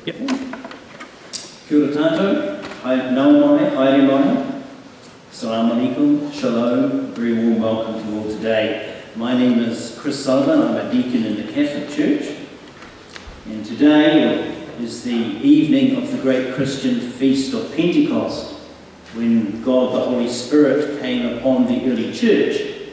Yep. Kia ora tātou, nau mai, haere mai, salaam alaikum, shalom, very warm welcome to all today. My name is Chris Sullivan, I'm a deacon in the Catholic Church, and today is the evening of the great Christian feast of Pentecost, when God the Holy Spirit came upon the early church,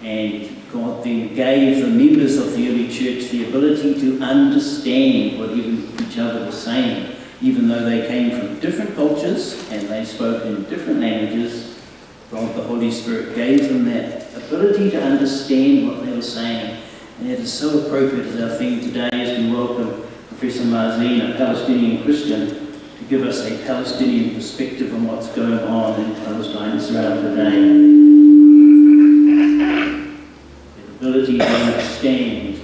and God then gave the members of the early church the ability to understand what each other was saying, even though they came from different cultures and they spoke in different languages. God the Holy Spirit gave them that ability to understand what they were saying, and it is so appropriate as our theme today as we welcome Professor Mazin, a Palestinian Christian, to give us a Palestinian perspective on what's going on in Palestine, Israel today. The ability to understand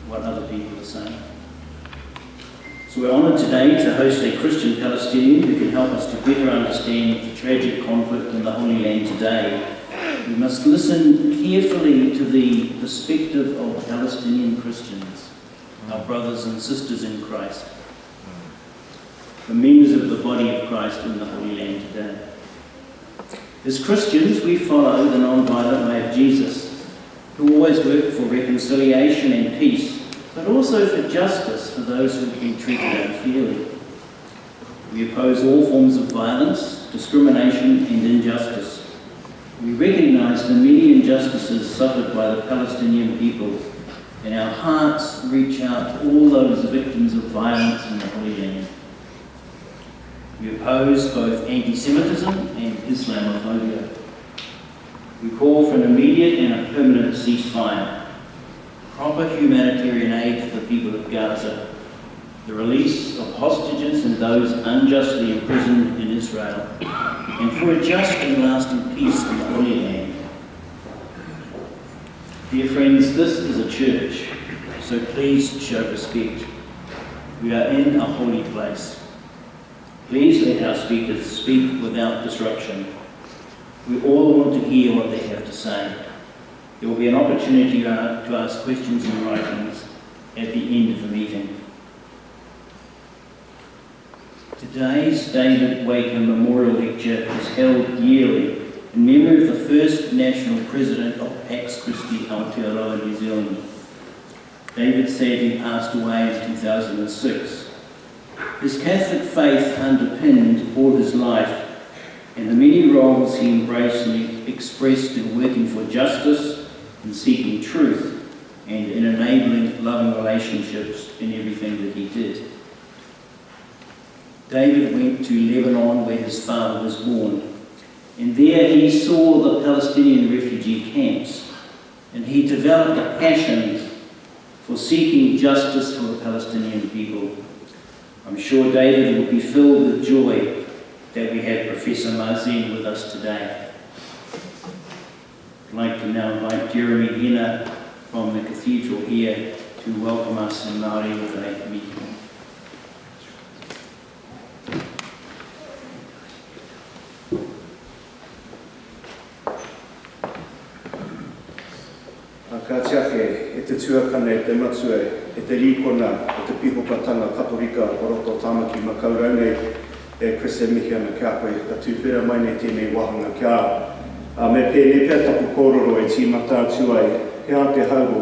what other people are saying. So we're honoured today to host a Christian Palestinian who can help us to better understand the tragic conflict in the Holy Land today. We must listen carefully to the perspective of Palestinian Christians, our brothers and sisters in Christ, the members of the body of Christ in the Holy Land today. As Christians, we follow the non-violent way of Jesus, who always work for reconciliation and peace, but also for justice for those who have been treated unfairly. We oppose all forms of violence, discrimination and injustice. We recognise the many injustices suffered by the Palestinian people, and our hearts reach out to all those victims of violence in the Holy Land. We oppose both anti-Semitism and Islamophobia. We call for an immediate and a permanent ceasefire, proper humanitarian aid for the people of Gaza, the release of hostages and those unjustly imprisoned in Israel, and for a just and lasting peace in the Holy Land. Dear friends, this is a church, so please show respect. We are in a holy place. Please let our speakers speak without disruption. We all want to hear what they have to say. There will be an opportunity to ask questions in writings at the end of the meeting. Today's David Wakeham Memorial Lecture is held yearly in memory of the first national president of Pax Christi Aotearoa, New Zealand. David sadly passed away in 2006. His Catholic faith underpinned all his life, and the many roles he embraced and expressed in working for justice, in seeking truth, and in enabling loving relationships in everything that he did. David went to Lebanon, where his father was born, and there he saw the Palestinian refugee camps, and he developed a passion for seeking justice for the Palestinian people. I'm sure David will be filled with joy that we have Professor Mazin with us today. I'd like to now invite Jeremy Hina from the cathedral here to welcome us in Māori with a meeting. Ka tiake e te tuakana e te matua e te rīkona e te pihokatanga Katolika o roto tāmaki makaurau nei e Chris e mihi ana kia koe ka tūwhera mai nei tēnei wahanga kia. Me pēne pia tapu kōroro e tīmata atuai, hea te hauwa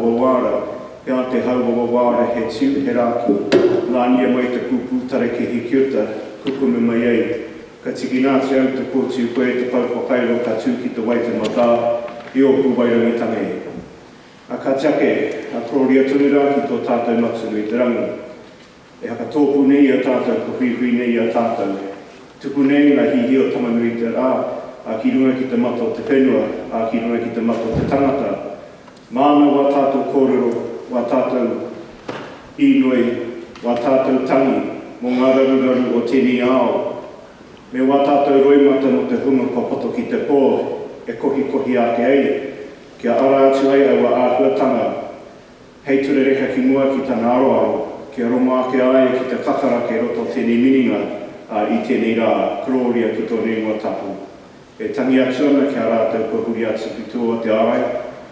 wawara, he tiu he rāki, nā nia mai te kupu tare ke hi kiuta, kukume mai ei. Ka tiki nāti au te kōtū koe te pauwhakairo ka tū ki te waite mata, i o kuwairangi tanei. A ka tiake, a kōria tunu rā ki tō tātou maksuru i te rangi. E haka tōpu nei a tātou, ko hui nei a tātou. Tuku nei ngā hihi o tamanui te rā, a ki runga ki te mato te whenua, a ki runga ki te mato te tangata. Māna wā tātou kōrero, wā tātou inoi, wā tātou tangi, mō ngā raruraru o tēnei ao. Me wā tātou roimata no te hunga ko poto ki te pō, e kohi ake ei. Kia ara atu ai awa āhuatanga, hei ture reka ki mua ki tāna aroaro, kia romo ake ai ki te kakara ke roto tēnei mininga i tēnei rā, kroria ki tō rengoa tapu. E tangi atu ana kia rātou ko huri atu ki tō te arai,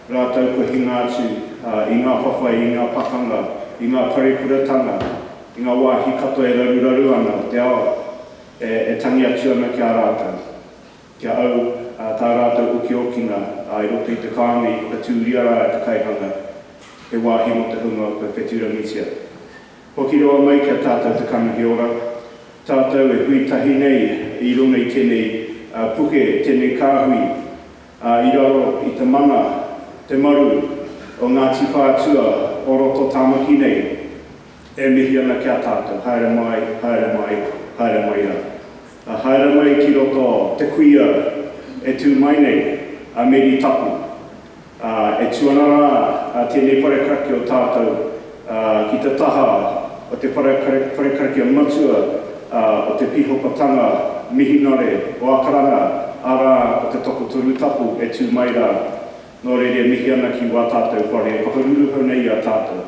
rātou ko hinga atu i ngā whawhai, i ngā pakanga, i ngā parekuratanga, I ngā wāhi katoa e raru ana o te awa, e tangi atu ana ki a rātau. Kia au tā rātau uki okinga I roto I te kāngi o te tūria rā e te kaihanga, he wāhi mo te hunga o te whetūrangitia. Hoki roa mai kia tātou te kanahi ora, tātou e hui tahi nei I runga I tēnei puke, tēnei kāhui, I raro I te mana, te maru o Ngāti Whātua o roto tāmaki nei, e mihi ana kia tātou, haere mai, haere mai, haere mai ra. Haere mai ki roto te kuia e tū mai nei, a meri tapu. E tuanara tēnei parekaraki o tātou ki te taha o te parekaraki o matua o te pihopatanga mihinare o akaranga ara o te tokoturu tapu e tū mai rā. Nō rere mihi ana ki wā tātou whare, whakaruruhau nei a tātou.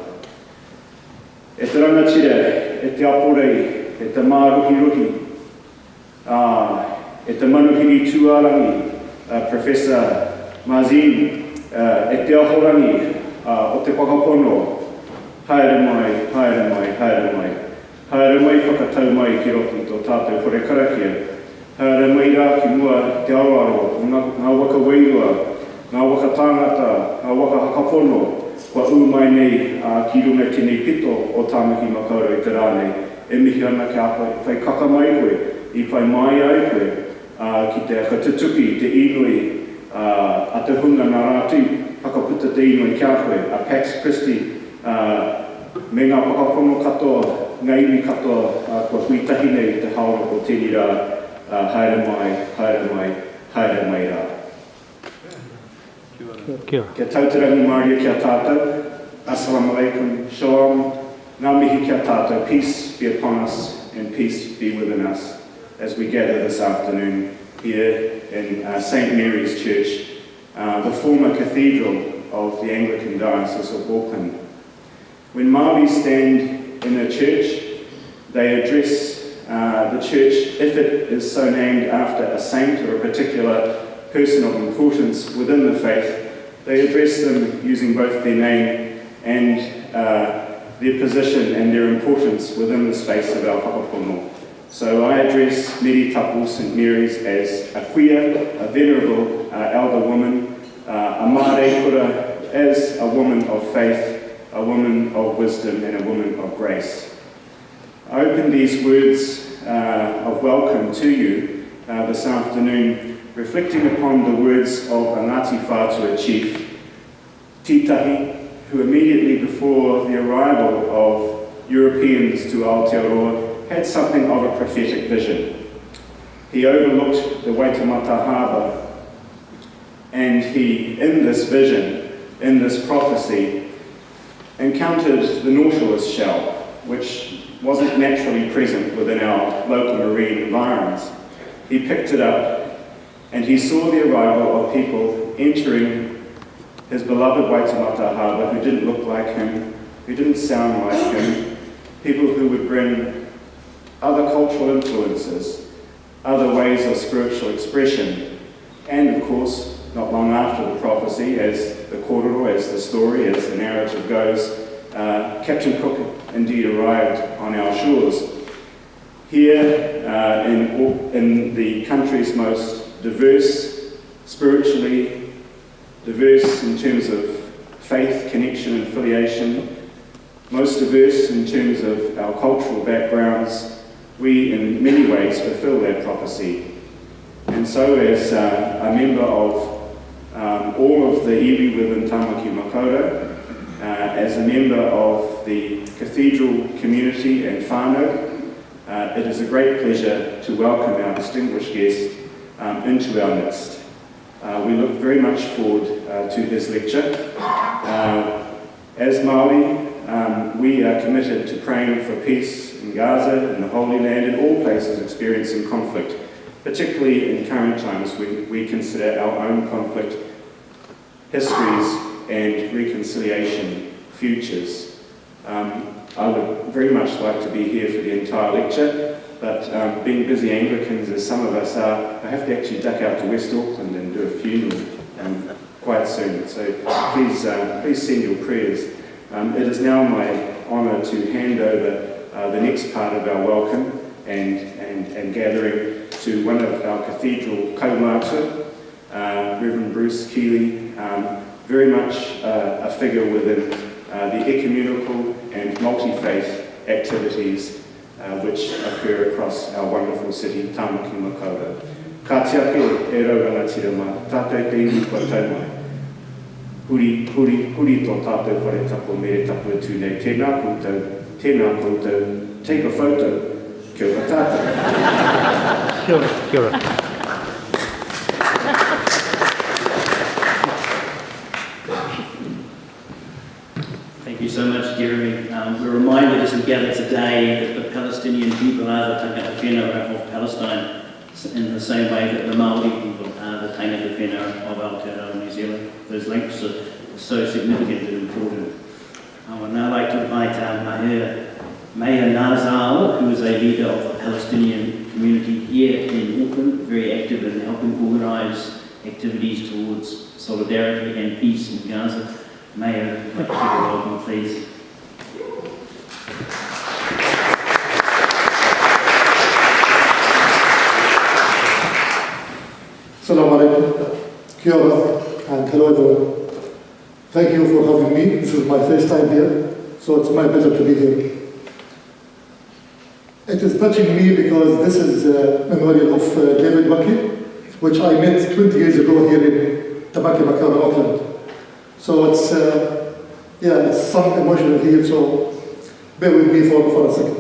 E te rangatira, e te aporei, e te māruhiruhi, e te manuhiri tuarangi, Professor Mazin, e te ahorangi o te whakapono, haere mai, haere mai, haere mai. Haere mai whakatau mai ki roto tō tātou whare karakia. Haere mai rā ki mua te aroaro, ngā waka wairua, ngā waka tāngata, ngā waka hakapono, kua mai nei ki runga tēnei pito o tāmaki makaura I te rānei. E mihi ana kia whai kaka mai koe, I whai mai ai koe, ki te katutuki, te inui, a te hunga nā rātu, hakaputa te inui kia koe, a Pax Christi, me ngā whakapono katoa, ngā iwi katoa, kua hui tahi nei te haora o tēni rā, haere mai, haere mai, haere mai rā. Kia tauterangi Māria kia tātou, Assalamu alaikum, shalom, ngā mihi kia tātou, peace be upon us and peace be within us as we gather this afternoon here in St. Mary's Church, the former cathedral of the Anglican Diocese of Auckland. When Māori stand in a church, they address the church, if it is so named after a saint or a particular person of importance within the faith, they address them using both their name and their position and their importance within the space of our whakapono. So I address Meri Tapu St. Mary's as a queer, a venerable elder woman, a Māori kura as a woman of faith, a woman of wisdom and a woman of grace. I open these words of welcome to you this afternoon reflecting upon the words of a Ngāti Whātua chief, Titahi, who immediately before the arrival of Europeans to Aotearoa had something of a prophetic vision. He overlooked the Waitemata Harbour, and he, in this vision, in this prophecy, encountered the Nautilus shell, which wasn't naturally present within our local marine environs. He picked it up, and he saw the arrival of people entering his beloved Waitemata Harbour who didn't look like him, who didn't sound like him, people who would bring other cultural influences, other ways of spiritual expression, and of course, not long after the prophecy, as the kororo, as the story, as the narrative goes, Captain Cook indeed arrived on our shores. Here in the country's most diverse, spiritually diverse in terms of faith, connection and affiliation, most diverse in terms of our cultural backgrounds, we in many ways fulfill that prophecy. And so as a member of all of the iwi within Tamaki Makaurau, as a member of the cathedral community and whānau, it is a great pleasure to welcome our distinguished guest into our midst. We look very much forward to his lecture. As Māori, we are committed to praying for peace in Gaza, in the Holy Land, and all places experiencing conflict, particularly in current times when we consider our own conflict histories and reconciliation futures. I would very much like to be here for the entire lecture, but being busy Anglicans as some of us are, I have to actually duck out to West Auckland and do a funeral quite soon. So please send your prayers. It is now my honour to hand over the next part of our welcome and gathering to one of our cathedral kaumata, Reverend Bruce Keeley, very much a figure within the ecumenical and multi-faith activities which occur across our wonderful city, Tamaki Makaurau. Ka tiake e rauranga tirama, tātou te iwi kua taumai. Huri tō tātou whare tapo mere tapo atu nei. Tēnā koutou, take a photo, kia ora tātou. Kia ora, kia ora. Thank you so much, Jeremy. We're reminded as we gather today that the Palestinian people are the tangata whenua of Palestine, in the same way that the Māori people are the tangata whenua of Aotearoa, New Zealand. Those links are so significant and important. I would now like to invite Mayor Nazal, who is a leader of the Palestinian community here in Auckland, very active in helping organise activities towards solidarity and peace in Gaza. Mayor, I'd like to give a welcome, please. Assalamu alaikum, kia ora, and hello everyone. Thank you for having me. This is my first time here, so it's my pleasure to be here. It is touching me because this is a memorial of David Bucky, which I met 20 years ago here in Tamaki Makaurau, Auckland. So it's, it's some emotional here, so bear with me for a second.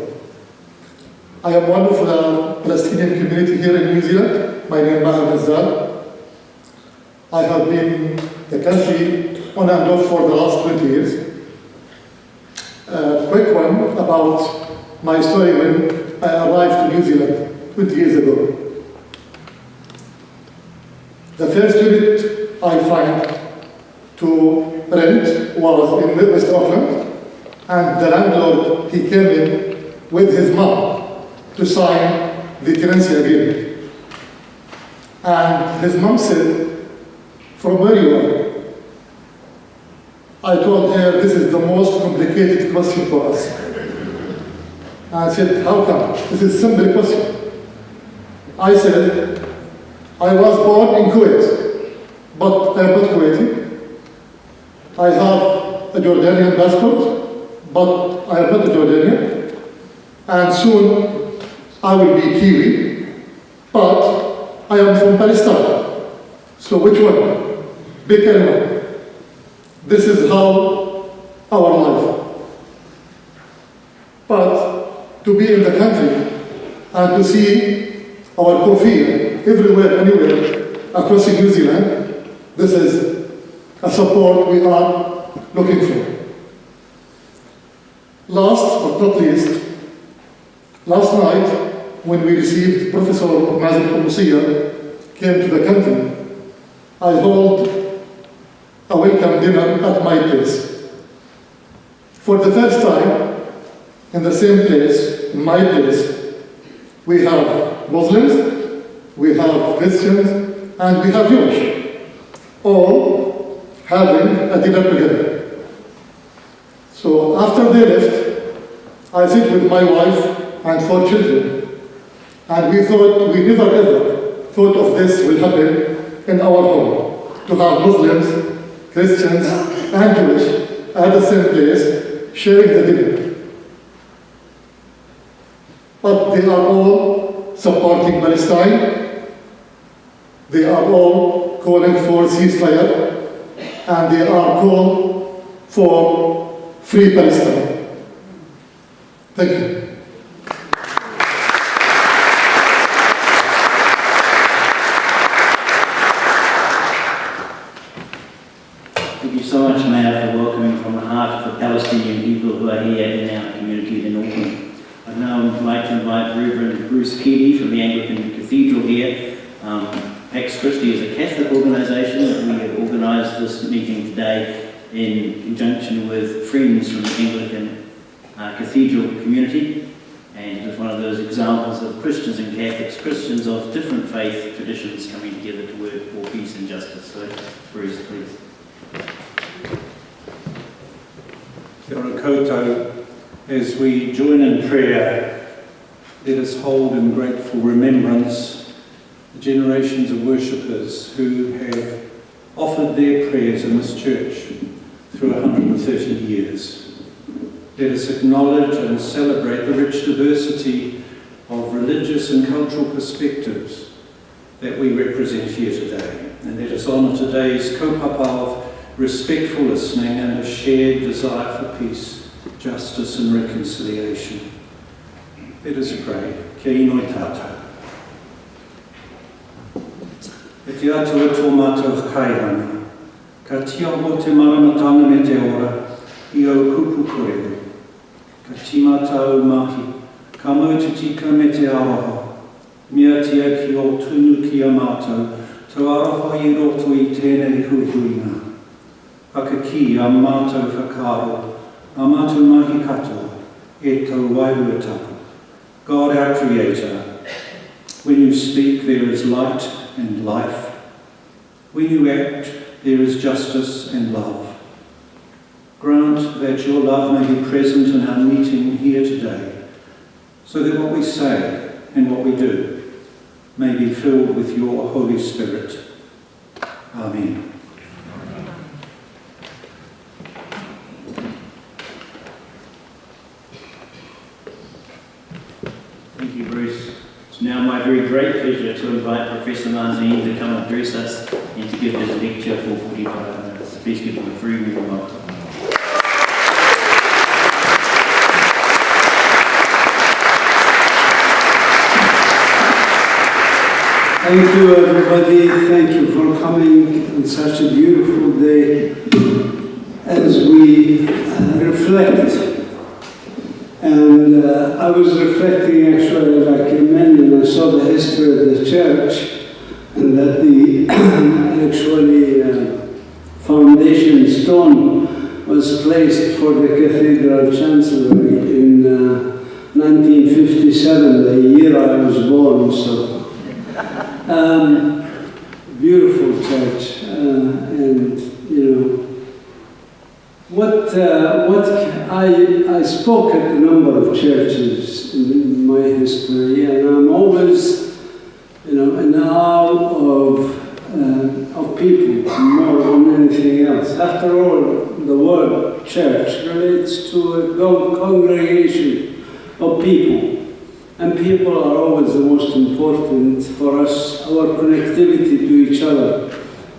I am one of the Palestinian community here in New Zealand. My name is Mazin Qumsiyeh. I have been in the country on and off for the last 20 years. Quick one about my story when I arrived to New Zealand 20 years ago. The first unit I found to rent was in West Auckland, and the landlord, he came in with his mom to sign the tenancy agreement. And his mom said, "From where you are?" I told her, "This is the most complicated question for us." I said, "How come? This is a simple question." I said, "I was born in Kuwait, but I am not Kuwaiti. I have a Jordanian passport, but I am not a Jordanian. And soon I will be Kiwi, but I am from Palestine. So which one? Big animal." This is how our life. But to be in the country and to see our coffee everywhere, anywhere across New Zealand, this is a support we are looking for. Last but not least, last night when we received Professor Mazin Qumsiyeh came to the country, I held a welcome dinner at my place. For the first time, in the same place, in my place, we have Muslims, we have Christians, and we have Jewish, all having a dinner together. So after they left, I sit with my wife and 4 children, and we thought, we never ever thought of this will happen in our home, to have Muslims, Christians, and Jewish at the same place, sharing the dinner. But they are all supporting Palestine, they are all calling for ceasefire, and they are called for free Palestine. Thank you. Thank you so much, Mayor, for welcoming from the heart of the Palestinian people who are here in our community in Auckland. I'd now like to invite Reverend Bruce Keeley from the Anglican Cathedral here. Pax Christi is a Catholic organisation. We have organised this meeting today in conjunction with friends from the Anglican Cathedral community, and it's one of those examples of Christians and Catholics, Christians of different faith traditions coming together to work for peace and justice. So, Bruce, please. Kia ora koutou. As we join in prayer, let us hold in grateful remembrance the generations of worshippers who have offered their prayers in this church through 130 years. Let us acknowledge and celebrate the rich diversity of religious and cultural perspectives that we represent here today. And let us honour today's kaupapa of respectful listening and a shared desire for peace, justice and reconciliation. Let us pray. Keynote tātou. E te atua tō mātou kaihana, ka tia ho te maramatanga me te ora, I au kupu koeru. Ka tīmatau mahi, ka mautatika me te aroha, mea tia ki o tunu ki a mātou, tō aroha I roto I tēnei huihuinga. Haka ki a mātou whakaro, a mātou mahi katoa, e tau wairuatapu. God our Creator, when you speak there is light and life. When you act there is justice and love. Grant that your love may be present in our meeting here today, so that what we say and what we do may be filled with your Holy Spirit. Amen. Thank you, Bruce. It's now my very great pleasure to invite Professor Mazin to come and address us and to give his lecture for 45 minutes. Please give him a very warm welcome. Thank you, everybody. Thank you for coming on such a beautiful day as we reflect. And I was reflecting actually as I came in and I saw the history of the church and that the foundation stone was placed for the cathedral chancellery in 1957, the year I was born. So. Beautiful church, and you know what I spoke at a number of churches in my history, and I'm always, you know, in awe of people more than anything else. After all, the word church relates to a congregation of people. And people are always the most important for us, our connectivity to each other,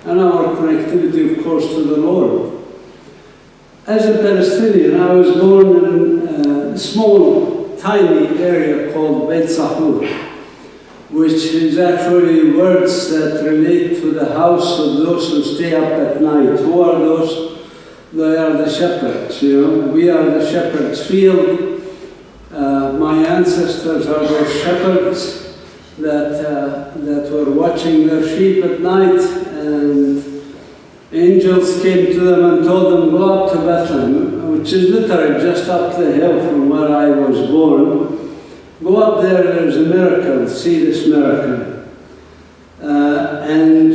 and our connectivity, of course, to the Lord. As a Palestinian, I was born in a small, tiny area called Beit Sahur, which is actually words that relate to the house of those who stay up at night. Who are those? They are the shepherds, you know. We are the shepherd's field. My ancestors are those shepherds that were watching their sheep at night, and angels came to them and told them, go up to Bethlehem, which is literally just up the hill from where I was born. Go up there, there's a miracle, see this miracle. And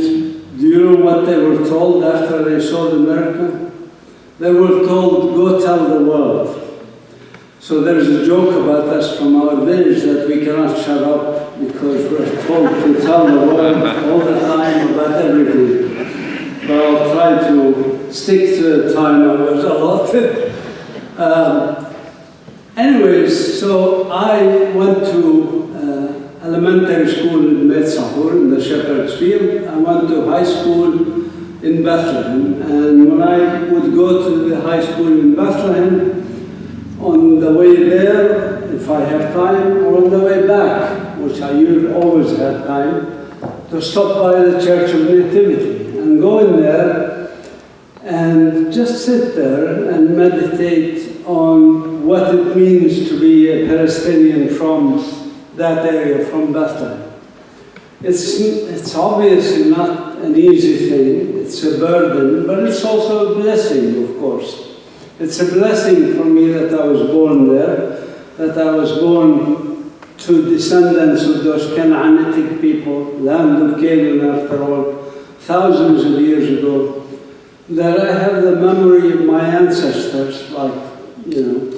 do you know what they were told after they saw the miracle? They were told, go tell the world. So there's a joke about us from our village that we cannot shut up because we're told to tell the world all the time about everything. But I'll try to stick to the time I was allotted. Anyways, so I went to elementary school in Beit Sahur in the Shepherd's Field. I went to high school in Bethlehem. And when I would go to the high school in Bethlehem, on the way there, if I have time, or on the way back, which I always had time, to stop by the Church of Nativity and go in there and just sit there and meditate on what it means to be a Palestinian from that area, from Bethlehem. It's obviously not an easy thing, it's a burden, but it's also a blessing, of course. It's a blessing for me that I was born there, that I was born to descendants of those Canaanitic people, land of Canaan after all, thousands of years ago, that I have the memory of my ancestors, like, you know,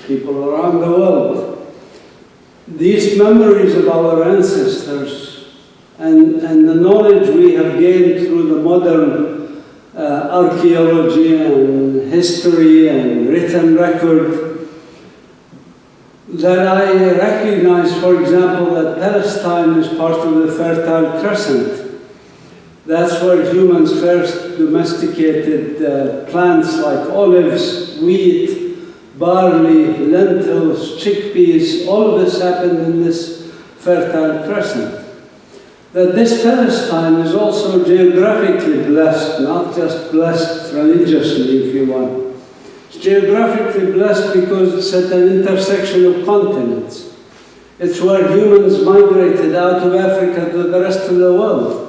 people around the world. These memories of our ancestors and the knowledge we have gained through the modern archaeology and history and written record, that I recognize, for example, that Palestine is part of the Fertile Crescent. That's where humans first domesticated plants like olives, wheat, barley, lentils, chickpeas. All of this happened in this Fertile Crescent. That this Palestine is also geographically blessed, not just blessed religiously, if you want. It's geographically blessed because it's at an intersection of continents. It's where humans migrated out of Africa to the rest of the world.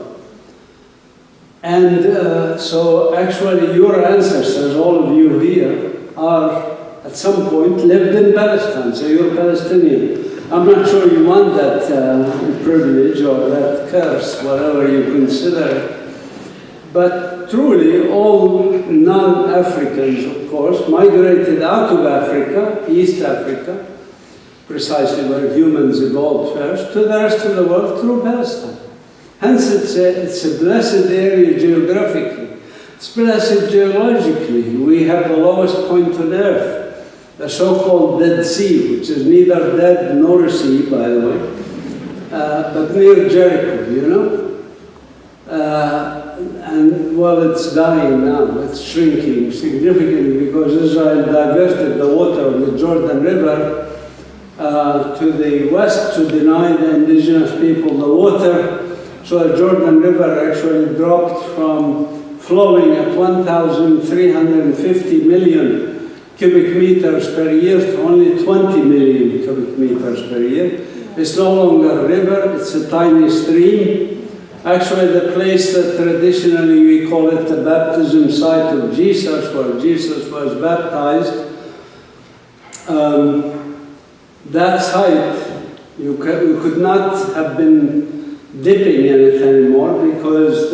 And so actually your ancestors, all of you here, are at some point lived in Palestine, so you're Palestinian. I'm not sure you want that privilege or that curse, whatever you consider it. But truly, all non-Africans, of course, migrated out of Africa, East Africa, precisely where humans evolved first, to the rest of the world through Palestine. Hence, it's a blessed area geographically. It's blessed geologically. We have the lowest point on Earth, the so-called Dead Sea, which is neither dead nor a sea, by the way, but near Jericho, you know? And well, it's dying now. It's shrinking significantly because Israel diverted the water of the Jordan River to the west to deny the indigenous people the water. So the Jordan River actually dropped from flowing at 1,350 million cubic meters per year to only 20 million cubic meters per year. It's no longer a river, it's a tiny stream. Actually, the place that traditionally we call it the baptism site of Jesus, where Jesus was baptized, that site, you could not have been dipping in it anymore because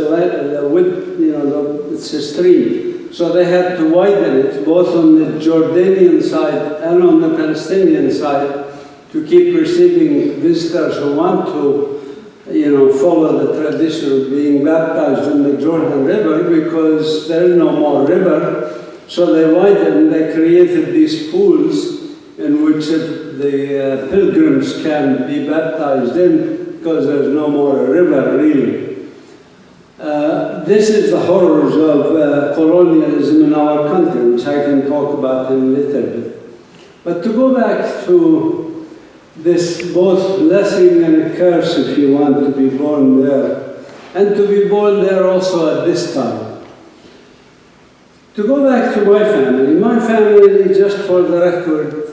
it's a stream. So they had to widen it, both on the Jordanian side and on the Palestinian side, to keep receiving visitors who want to, follow the tradition of being baptized in the Jordan River, because there is no more river. So they widened, they created these pools in which the pilgrims can be baptized in, because there's no more a river, really. This is the horrors of colonialism in our country, which I can talk about in a little bit. But to go back to this both blessing and a curse, if you want, to be born there, and to be born there also at this time. To go back to my family, just for the record,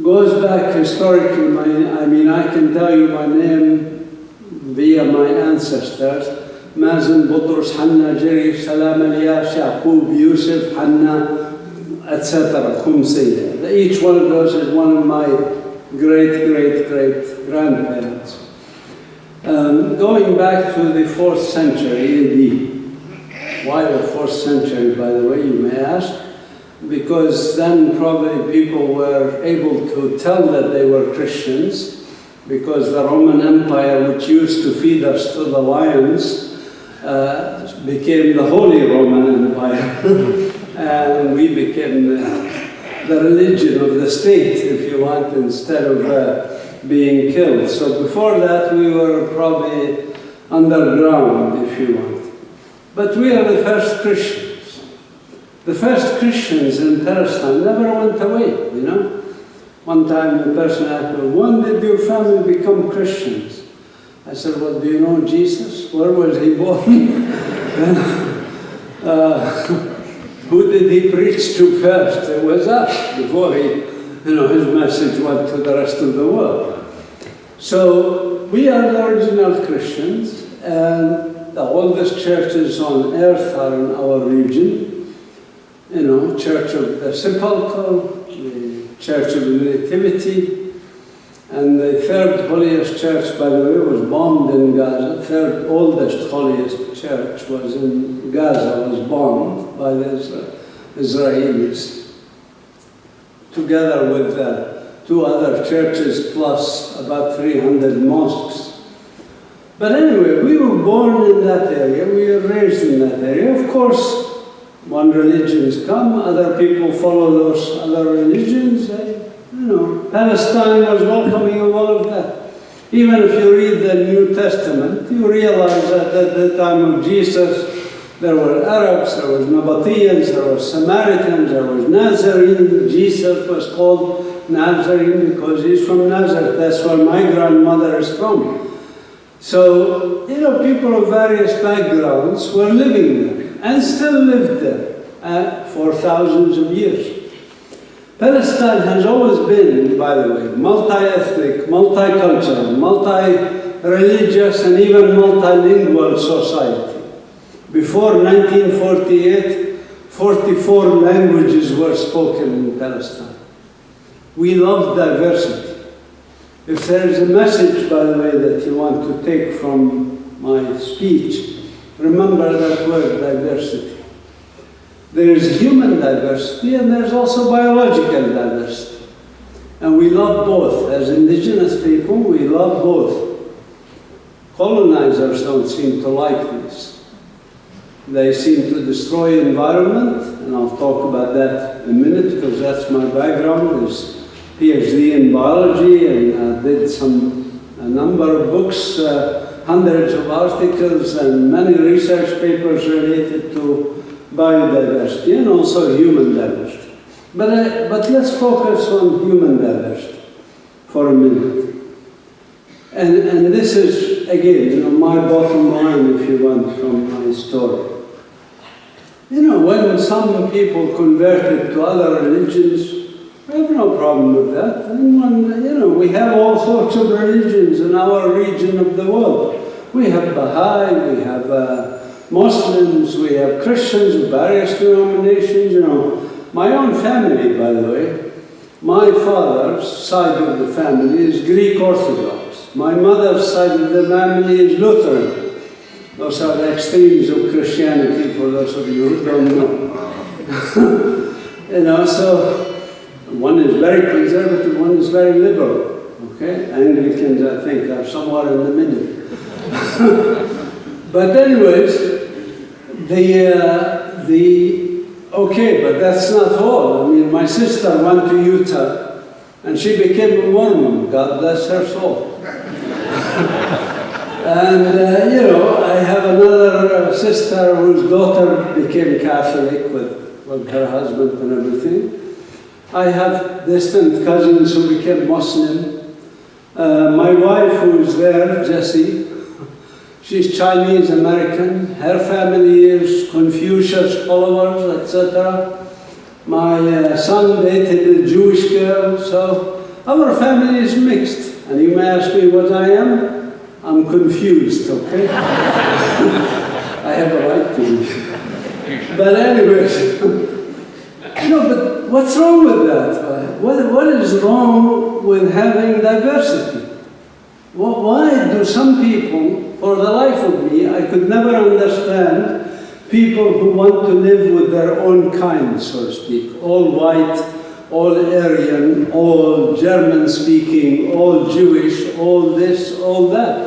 goes back historically. I can tell you my name via my ancestors. Mazin, Butrus, Hanna, Jerif, Salam, Eliyash, Yaqub, Yusuf, Hanna, etc. Qumsiyeh. Each one of those is one of my great grandparents. Going back to the 4th century AD. Why the 4th century, by the way, you may ask? Because then probably people were able to tell that they were Christians, because the Roman Empire, which used to feed us to the lions, became the Holy Roman Empire. And we became the religion of the state, if you want, instead of being killed. So before that, we were probably underground, if you want. But we are the first Christians. The first Christians in Palestine never went away, One time the person asked me, when did your family become Christians? I said, well, do you know Jesus? Where was he born? Who did he preach to first? It was us, before his message went to the rest of the world. So we are the original Christians, and the oldest churches on earth are in our region. Church of the Sepulchre, the Church of the Nativity, and the third holiest church, by the way, was bombed in Gaza. Third oldest holiest church was in Gaza, was bombed by the Israelis. together with 2 other churches plus about 300 mosques. But anyway, we were born in that area, we were raised in that area. Of course, one religions come, other people follow those other religions. Palestine was welcoming of all of that. Even if you read the New Testament, you realize that at the time of Jesus, there were Arabs, there was Nabateans, there were Samaritans, there was Nazarene. Jesus was called Nazarene because he's from Nazareth. That's where my grandmother is from. So, people of various backgrounds were living there and still lived there for thousands of years. Palestine has always been, by the way, multi-ethnic, multicultural, multi-religious, and even multilingual society. Before 1948, 44 languages were spoken in Palestine. We love diversity. If there is a message, by the way, that you want to take from my speech, remember that word, diversity. There is human diversity and there's also biological diversity. And we love both. As indigenous people, we love both. Colonizers don't seem to like this. They seem to destroy environment, and I'll talk about that in a minute because that's my background, is PhD in biology, and did a number of books, hundreds of articles, and many research papers related to biodiversity and also human diversity. But let's focus on human diversity for a minute. And this is, again, my bottom line, if you want, from my story. When some people converted to other religions, I have no problem with that. And when, we have all sorts of religions in our region of the world. We have Baha'i, we have Muslims, we have Christians of various denominations. My own family, by the way, my father's side of the family is Greek Orthodox. My mother's side of the family is Lutheran. Those are the extremes of Christianity, for those of you who don't know. So one is very conservative, one is very liberal. Okay? Anglicans, I think, are somewhere in the middle. But anyways, okay, but that's not all. I mean, my sister went to Utah and she became a Mormon, God bless her soul. And, I have another sister whose daughter became Catholic with her husband and everything. I have distant cousins who became Muslim. My wife, who is there, Jessie, she's Chinese American. Her family is Confucius followers, etc. My son dated a Jewish girl, so our family is mixed. And you may ask me what I am. I'm confused, okay? I have a right to be. But anyways, but what's wrong with that? What is wrong with having diversity? Why do some people, for the life of me, I could never understand people who want to live with their own kind, so to speak, all white, all Aryan, all German-speaking, all Jewish, all this, all that.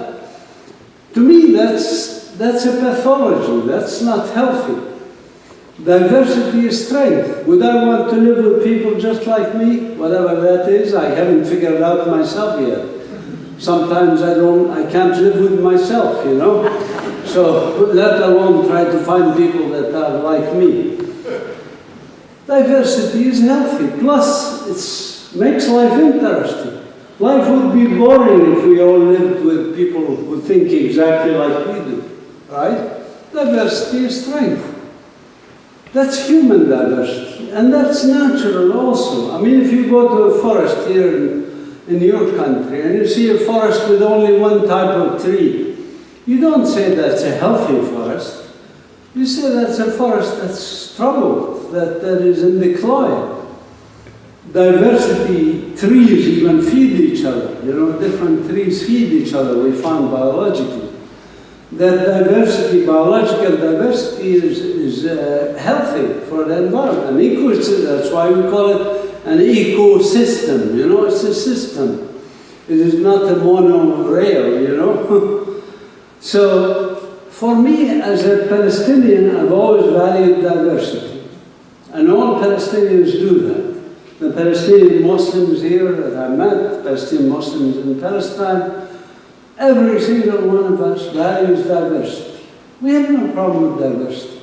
To me, that's a pathology. That's not healthy. Diversity is strength. Would I want to live with people just like me? Whatever that is, I haven't figured out myself yet. Sometimes I can't live with myself, So let alone try to find people that are like me. Diversity is healthy. Plus, it makes life interesting. Life would be boring if we all lived with people who think exactly like we do, right? Diversity is strength. That's human diversity, and that's natural also. I mean, if you go to a forest here in your country and you see a forest with only one type of tree, you don't say that's a healthy forest. You say that's a forest that's troubled, that is in decline. Diversity, trees even feed each other. Different trees feed each other, we found biologically. That diversity, biological diversity is healthy for the environment. And that's why we call it an ecosystem, you know, it's a system. It is not a monorail, you know. So, for me, as a Palestinian, I've always valued diversity. And all Palestinians do that. The Palestinian Muslims here that I met, Palestinian Muslims in Palestine, every single one of us values diversity. We have no problem with diversity.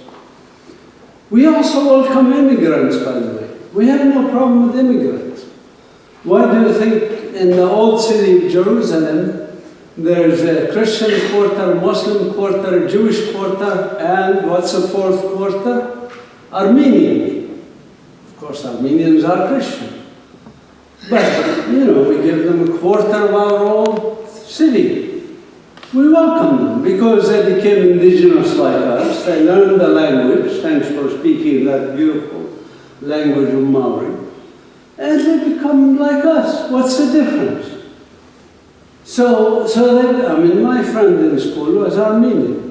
We also welcome immigrants, by the way. We have no problem with immigrants. Why do you think in the old city of Jerusalem, there's a Christian quarter, Muslim quarter, Jewish quarter, and what's the fourth quarter? Armenian. Of course, Armenians are Christian. But, you know, we give them a quarter of our old city. We welcome them because they became indigenous like us. They learned the language, thanks for speaking that beautiful language of Maori. And they become like us. What's the difference? So I mean, my friend in school was Armenian.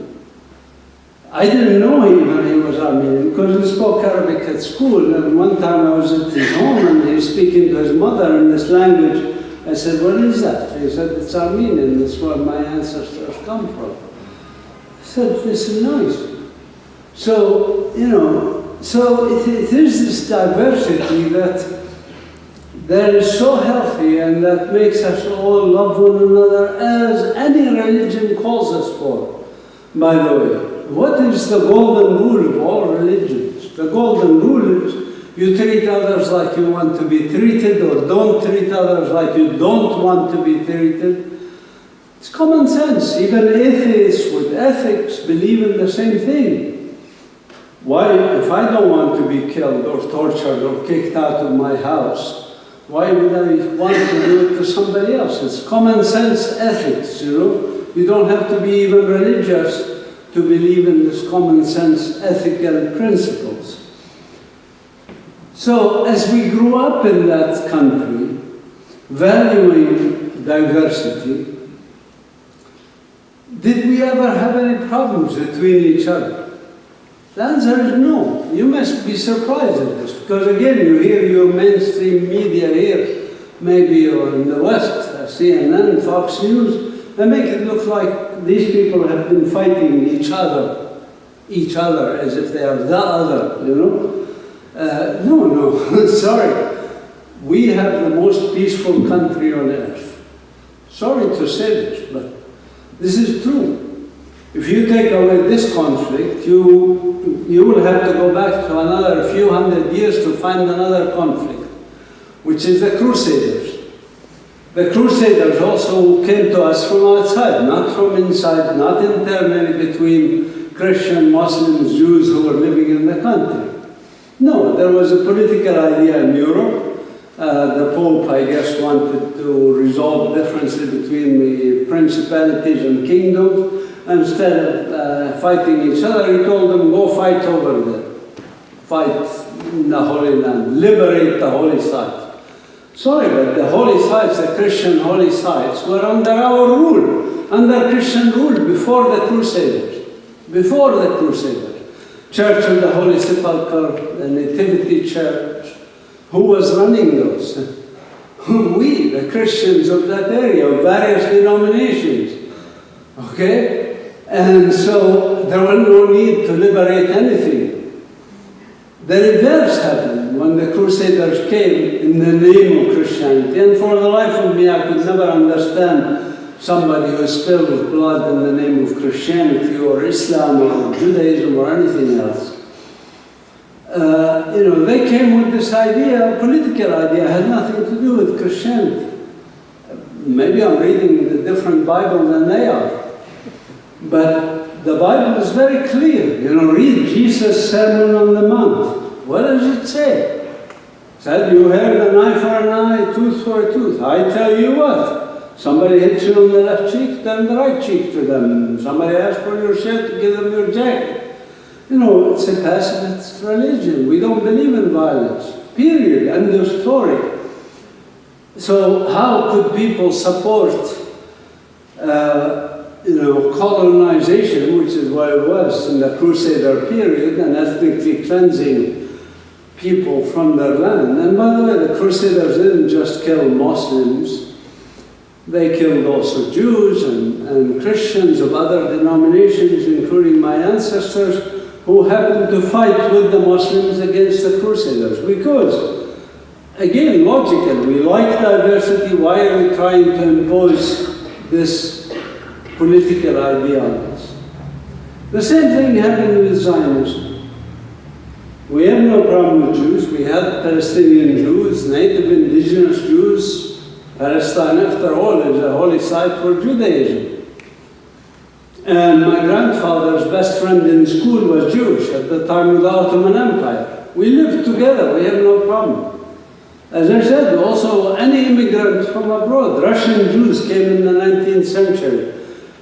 I didn't know even he was Armenian because he spoke Arabic at school. And one time I was at his home and he was speaking to his mother in this language. I said, what is that? He said, it's Armenian. That's where my ancestors come from. I said, this is nice. So, you know, so it is this diversity that is so healthy and that makes us all love one another as any religion calls us for, by the way. What is the golden rule of all religions? The golden rule is you treat others like you want to be treated, or don't treat others like you don't want to be treated. It's common sense. Even atheists with ethics believe in the same thing. Why, if I don't want to be killed or tortured or kicked out of my house, why would I want to do it to somebody else? It's common sense ethics, you know. You don't have to be even religious to believe in this common sense ethical principles. So, as we grew up in that country, valuing diversity, did we ever have any problems between each other? The answer is no. You must be surprised at this, because again, you hear your mainstream media here, maybe or in the West, CNN, Fox News, they make it look like these people have been fighting each other as if they are the other, you know? No, sorry. We have the most peaceful country on earth. Sorry to say this, but this is true. If you take away this conflict, you will have to go back to another few hundred years to find another conflict, which is the Crusaders. The Crusaders also came to us from outside, not from inside, not internally between Christian, Muslims, Jews who were living in the country. No, there was a political idea in Europe. The Pope, I guess, wanted to resolve differences between the principalities and kingdoms. Instead of fighting each other, he told them, go fight over there. Fight in the Holy Land, liberate the holy sites. Sorry, but the holy sites, the Christian holy sites, were under our rule, under Christian rule before the Crusaders. Before the Crusaders. Church of the Holy Sepulchre, the Nativity Church. Who was running those? We, the Christians of that area, of various denominations. Okay? And so there was no need to liberate anything. The reverse happened when the Crusaders came in the name of Christianity. And for the life of me, I could never understand somebody who spilled blood in the name of Christianity or Islam or Judaism or anything else. You know, they came with this idea, a political idea, had nothing to do with Christianity. Maybe I'm reading a different Bible than they are. But the Bible is very clear. You know, read Jesus' Sermon on the Mount. What does it say? It said, you have an eye for an eye, tooth for a tooth. I tell you what. Somebody hits you on the left cheek, turn the right cheek to them. Somebody asks for your shirt, give them your jacket. You know, it's a pacifist religion. We don't believe in violence. Period. End of story. So how could people support, colonization, which is what it was in the Crusader period, and ethnically cleansing people from their land. And by the way, the Crusaders didn't just kill Muslims, they killed also Jews and Christians of other denominations, including my ancestors, who happened to fight with the Muslims against the Crusaders. Because, again, logically, we like diversity. Why are we trying to impose this political idea on us? The same thing happened with Zionism. We have no problem with Jews. We have Palestinian Jews, native indigenous Jews. Palestine, after all, is a holy site for Judaism. And my grandfather's best friend in school was Jewish at the time of the Ottoman Empire. We lived together, we have no problem. As I said, also any immigrant from abroad, Russian Jews came in the 19th century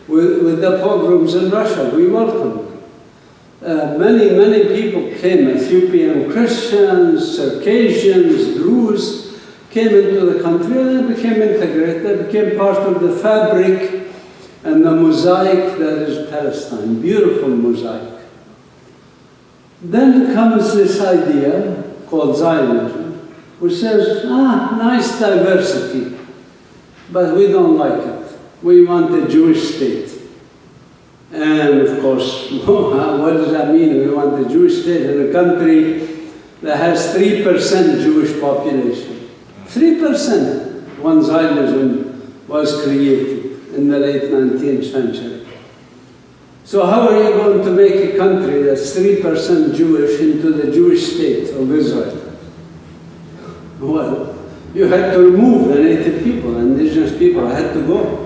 with the pogroms in Russia. We welcomed them. Many people came, Ethiopian Christians, Circassians, Druze, came into the country and they became integrated. They became part of the fabric and the mosaic that is Palestine, beautiful mosaic. Then comes this idea called Zionism, which says, nice diversity, but we don't like it. We want a Jewish state. And of course, what does that mean? We want a Jewish state in a country that has 3% Jewish population. 3% when Zionism was created in the late 19th century. So how are you going to make a country that's 3% Jewish into the Jewish state of Israel? Well, you had to remove the native people, indigenous people had to go.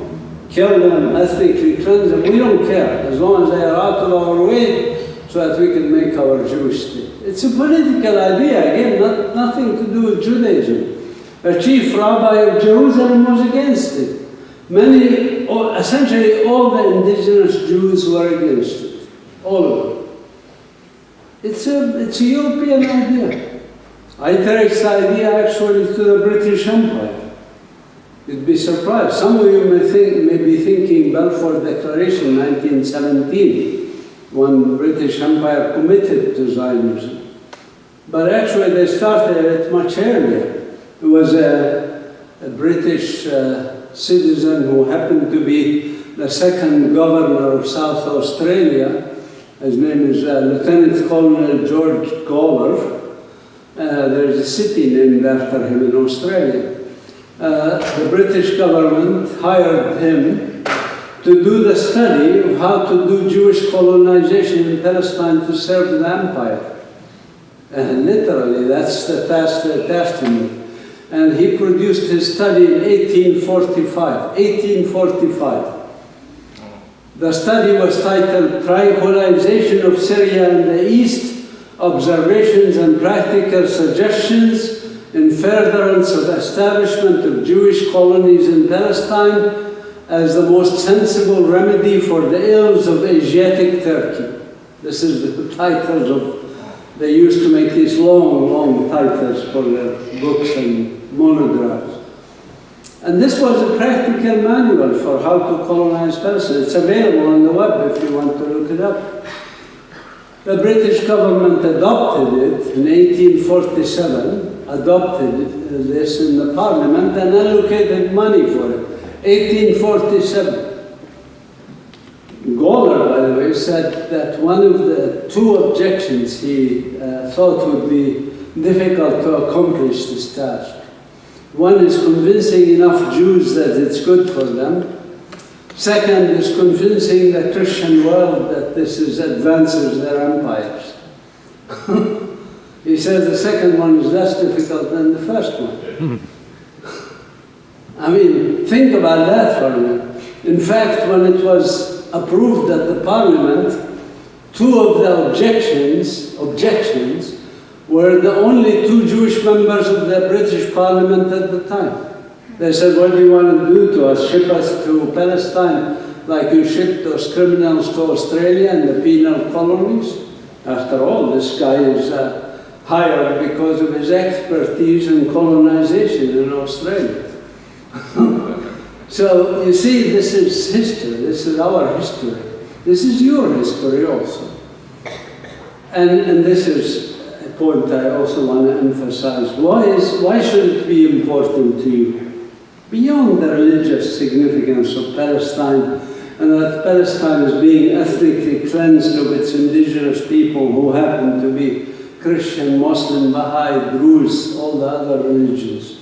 Kill them, ethnically cleanse them, we don't care, as long as they are out of our way, so that we can make our Jewish state. It's a political idea, again, nothing to do with Judaism. A chief rabbi of Jerusalem was against it. Essentially all the indigenous Jews were against it, all of them. It's a European idea. I trace the idea actually to the British Empire. You'd be surprised. Some of you may be thinking Balfour Declaration 1917, when the British Empire committed to Zionism. But actually they started it much earlier. It was a British citizen who happened to be the second governor of South Australia. His name is Lieutenant Colonel George Gower. There's a city named after him in Australia. The British government hired him to do the study of how to do Jewish colonization in Palestine to serve the empire. And literally, that's the task they tasked him. And he produced his study in 1845. 1845. The study was titled Triangulation of Syria and the East, Observations and Practical Suggestions in Furtherance of Establishment of Jewish Colonies in Palestine as the Most Sensible Remedy for the Ills of Asiatic Turkey. This is the titles of, they used to make these long titles for their books and monographs. And this was a practical manual for how to colonize Palestine. It's available on the web if you want to look it up. The British government adopted it in 1847, adopted this in the parliament and allocated money for it. 1847. Goller, by the way, said that one of the two objections he thought would be difficult to accomplish this task. One is convincing enough Jews that it's good for them. Second is convincing the Christian world that this advances their empires. He says the second one is less difficult than the first one. I mean, think about that for a minute. In fact, when it was approved at the parliament, two of the objections were the only two Jewish members of the British Parliament at the time. They said, what do you want to do to us? Ship us to Palestine like you shipped those criminals to Australia and the penal colonies? After all, this guy is hired because of his expertise in colonization in Australia. So, you see, this is history. This is our history. This is your history also. And this is point I also want to emphasize. Why should it be important to you? Beyond the religious significance of Palestine, and that Palestine is being ethnically cleansed of its indigenous people who happen to be Christian, Muslim, Baha'i, Druze, all the other religions.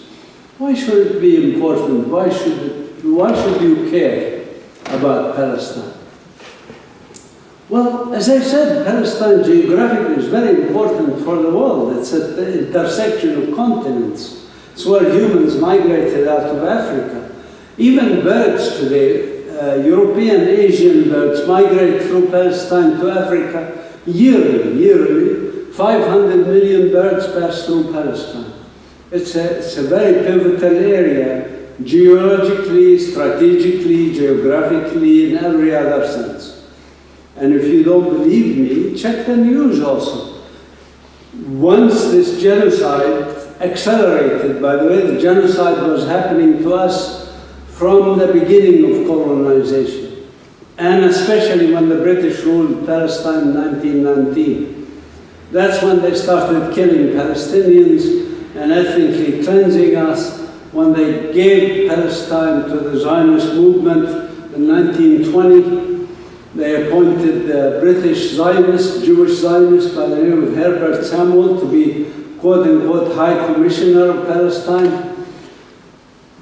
Why should it be important? Why should you care about Palestine? Well, as I said, Palestine geographically is very important for the world. It's at the intersection of continents. It's where humans migrated out of Africa. Even birds today, European, Asian birds migrate through Palestine to Africa yearly. 500 million birds pass through Palestine. It's a very pivotal area, geologically, strategically, geographically, in every other sense. And if you don't believe me, check the news also. Once this genocide accelerated, by the way, the genocide was happening to us from the beginning of colonization, and especially when the British ruled Palestine in 1919. That's when they started killing Palestinians and ethnically cleansing us, when they gave Palestine to the Zionist movement in 1920. They appointed a British Zionist, Jewish Zionist by the name of Herbert Samuel to be quote-unquote High Commissioner of Palestine.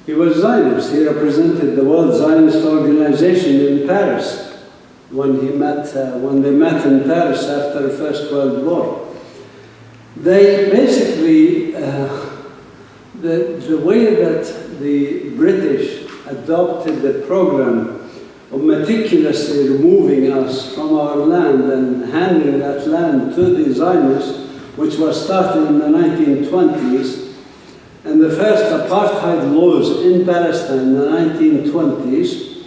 He was Zionist. He represented the World Zionist Organization in Paris when they met in Paris after the First World War. They basically, the way that the British adopted the program of meticulously removing us from our land and handing that land to the Zionists, which was started in the 1920s, and the first apartheid laws in Palestine in the 1920s,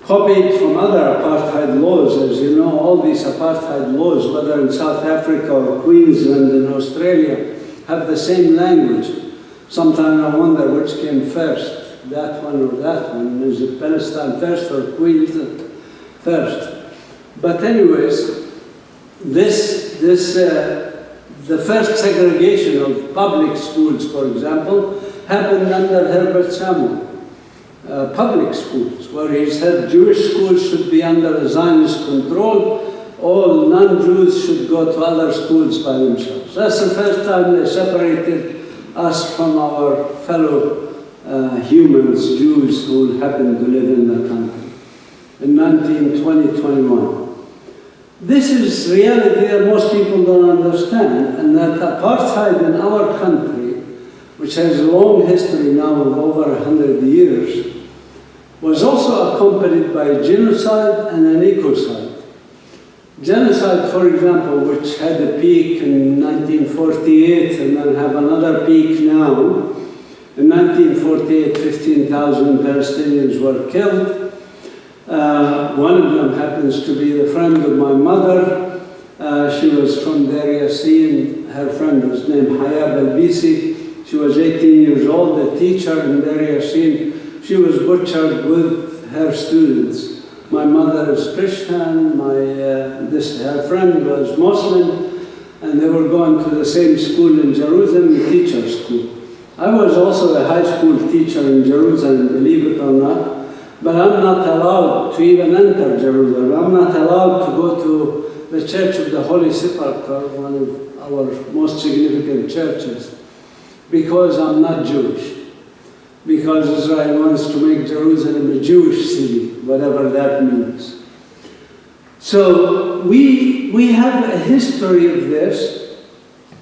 copied from other apartheid laws. As you know, all these apartheid laws, whether in South Africa or Queensland in Australia, have the same language. Sometimes I wonder which came first. That one or that one? Is it Palestine first or Queensland first? But anyways, the first segregation of public schools, for example, happened under Herbert Samuel. Public schools, where he said Jewish schools should be under Zionist control, all non-Jews should go to other schools by themselves. That's the first time they separated us from our fellow humans, Jews, who happen to live in the country in 1920-21. This is reality that most people don't understand, and that apartheid in our country, which has a long history now of over 100 years, was also accompanied by genocide and an ecocide. Genocide, for example, which had a peak in 1948 and then have another peak now. In 1948, 15,000 Palestinians were killed. One of them happens to be the friend of my mother. She was from Deir Yassin. Her friend was named Hayab al-Bisi. She was 18 years old, a teacher in Deir Yassin. She was butchered with her students. My mother is Christian, her friend was Muslim, and they were going to the same school in Jerusalem, the teacher's school. I was also a high school teacher in Jerusalem, believe it or not, but I'm not allowed to even enter Jerusalem. I'm not allowed to go to the Church of the Holy Sepulchre, one of our most significant churches, because I'm not Jewish. Because Israel wants to make Jerusalem a Jewish city, whatever that means. So we have a history of this,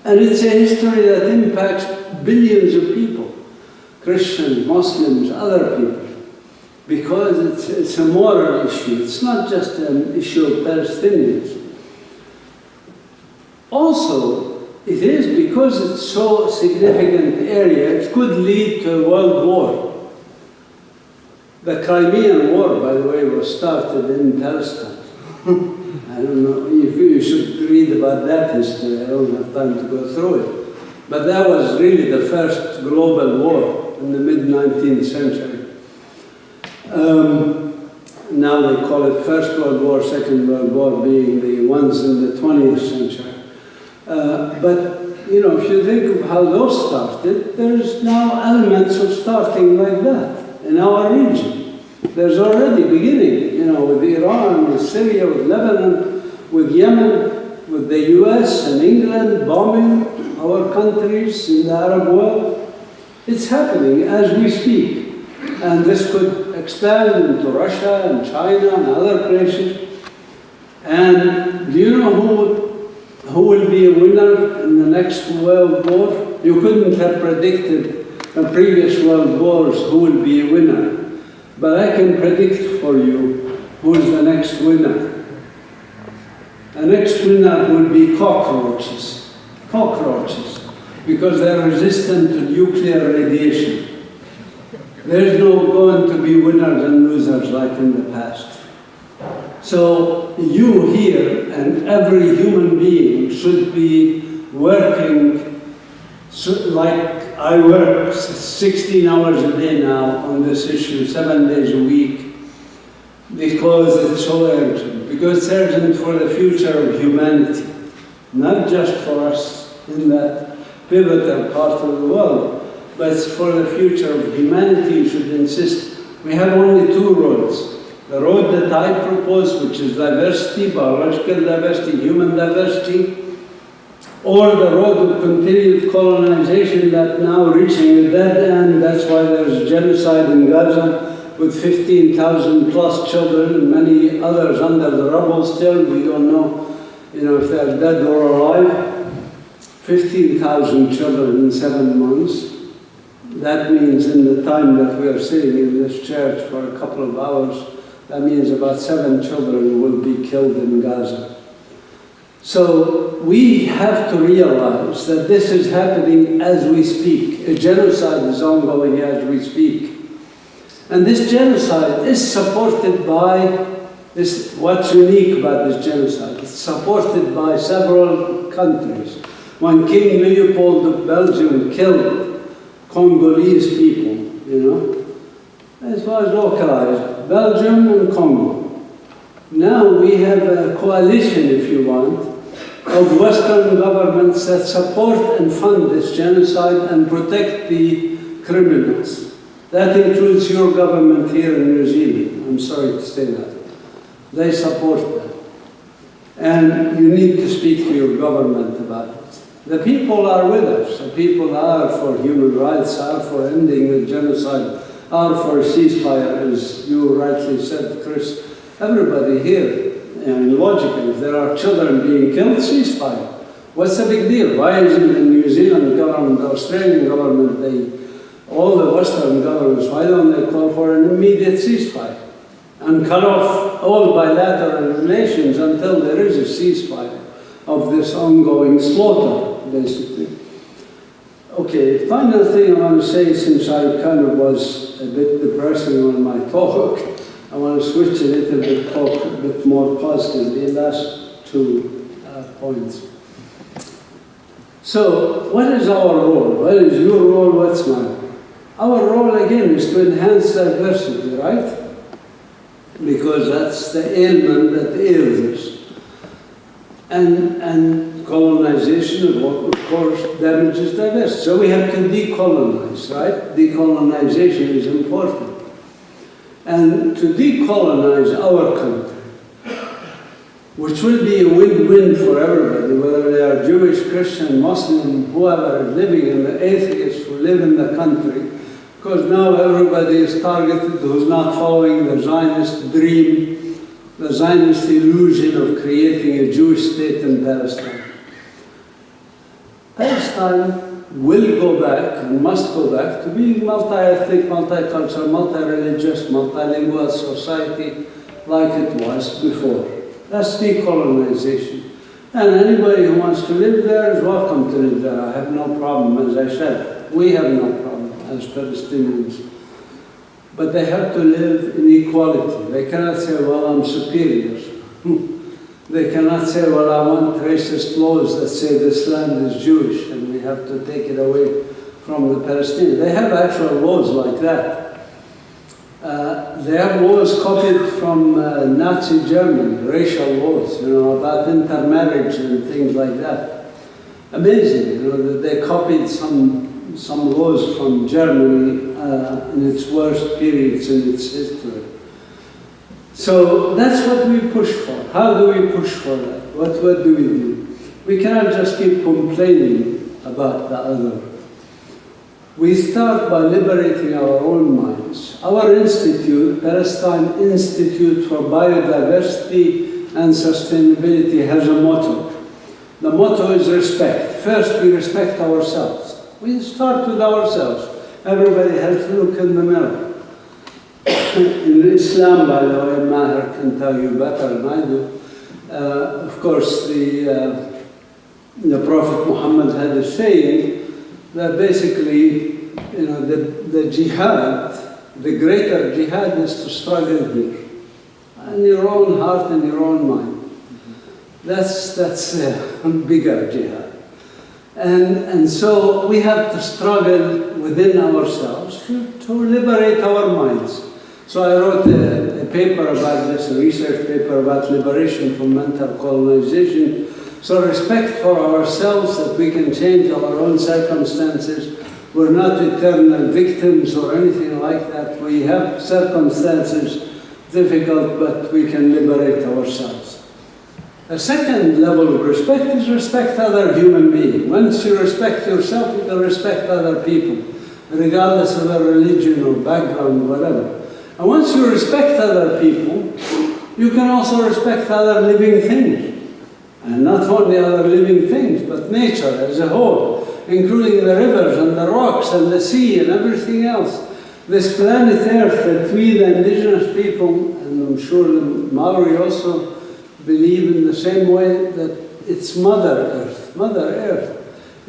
and it's a history that impacts billions of people, Christians, Muslims, other people, because it's a moral issue. It's not just an issue of Palestinians. Also, it is because it's so significant area, it could lead to a world war. The Crimean War, by the way, was started in Palestine. I don't know if you should read about that history. I don't have time to go through it. But that was really the first global war in the mid-19th century. Now they call it First World War, Second World War being the ones in the 20th century. But if you think of how those started, there's now elements of starting like that in our region. There's already beginning, with Iran, with Syria, with Lebanon, with Yemen, with the US and England bombing our countries in the Arab world. It's happening as we speak. And this could expand into Russia and China and other places. And do you know who will be a winner in the next world war? You couldn't have predicted in previous world wars who will be a winner. But I can predict for you who is the next winner. The next winner will be cockroaches. Cockroaches. Because they're resistant to nuclear radiation. There's no going to be winners and losers like in the past. So you here and every human being should be working like I work 16 hours a day now on this issue, 7 days a week, because it's so urgent. Because it's urgent for the future of humanity, not just for us in that pivotal part of the world, but it's for the future of humanity. You should insist. We have only two roads. The road that I propose, which is diversity, biological diversity, human diversity, or the road of continued colonization that now reaching a dead end. That's why there's genocide in Gaza with 15,000 plus children and many others under the rubble still. We don't know, if they're dead or alive. 15,000 children in 7 months. That means in the time that we are sitting in this church for a couple of hours, that means about 7 children will be killed in Gaza. So we have to realize that this is happening as we speak. A genocide is ongoing as we speak. And this genocide is supported by what's unique about this genocide. It's supported by several countries. When King Leopold of Belgium killed Congolese people, as far as localized, Belgium and Congo. Now we have a coalition, if you want, of Western governments that support and fund this genocide and protect the criminals. That includes your government here in New Zealand. I'm sorry to say that. They support that. And you need to speak to your government about it. The people are with us. The people are for human rights, are for ending the genocide, are for a ceasefire, as you rightly said, Chris. Everybody here, logically, if there are children being killed, ceasefire. What's the big deal? Why isn't the New Zealand government, the Australian government, all the Western governments, why don't they call for an immediate ceasefire and cut off all bilateral relations until there is a ceasefire of this ongoing slaughter, basically? Okay, final thing I want to say, since I kind of was a bit depressing on my talk, I want to switch a little bit, talk a bit more positively, last 2 points. So, what is our role? What is your role? What's mine? Our role, again, is to enhance diversity, right? Because that's the ailment that ails us. And colonization, of course, damages diversity. So we have to decolonize, right? Decolonization is important. And to decolonize our country, which will be a win-win for everybody, whether they are Jewish, Christian, Muslim, whoever is living in the atheists who live in the country, because now everybody is targeted who's not following the Zionist dream, the Zionist illusion of creating a Jewish state in Palestine. Palestine will go back and must go back to being multi-ethnic, multicultural, multi-religious, multilingual society like it was before. That's decolonization. And anybody who wants to live there is welcome to live there. I have no problem, as I said. We have no problem as Palestinians. But they have to live in equality. They cannot say, well, I'm superior. They cannot say, well, I want racist laws that say this land is Jewish and we have to take it away from the Palestinians. They have actual laws like that. They have laws copied from Nazi Germany, racial laws, about intermarriage and things like that. amazing, you know, that they copied some laws from Germany in its worst periods in its history. So that's what we push for. How do we push for that? What do we do? We cannot just keep complaining about the other. We start by liberating our own minds. Our institute, Palestine Institute for Biodiversity and Sustainability, has a motto. The motto is respect. First, we respect ourselves. We start with ourselves. Everybody has to look in the mirror. In Islam, by the way, Maher can tell you better than I do. Of course, the Prophet Muhammad had a saying that basically, you know, the jihad, the greater jihad is to struggle here, in your own heart and your own mind. That's a bigger jihad. And so we have to struggle within ourselves to liberate our minds. So I wrote a paper about this, a research paper about liberation from mental colonization. So respect for ourselves, that we can change our own circumstances. We're not eternal victims or anything like that. We have circumstances difficult, but we can liberate ourselves. A second level of respect is respect other human beings. Once you respect yourself, you can respect other people, regardless of their religion or background, whatever. And once you respect other people, you can also respect other living things. And not only other living things, but nature as a whole, including the rivers and the rocks and the sea and everything else. This planet Earth that we, the indigenous people, and I'm sure the Maori also, believe in the same way, that it's Mother Earth. Mother Earth.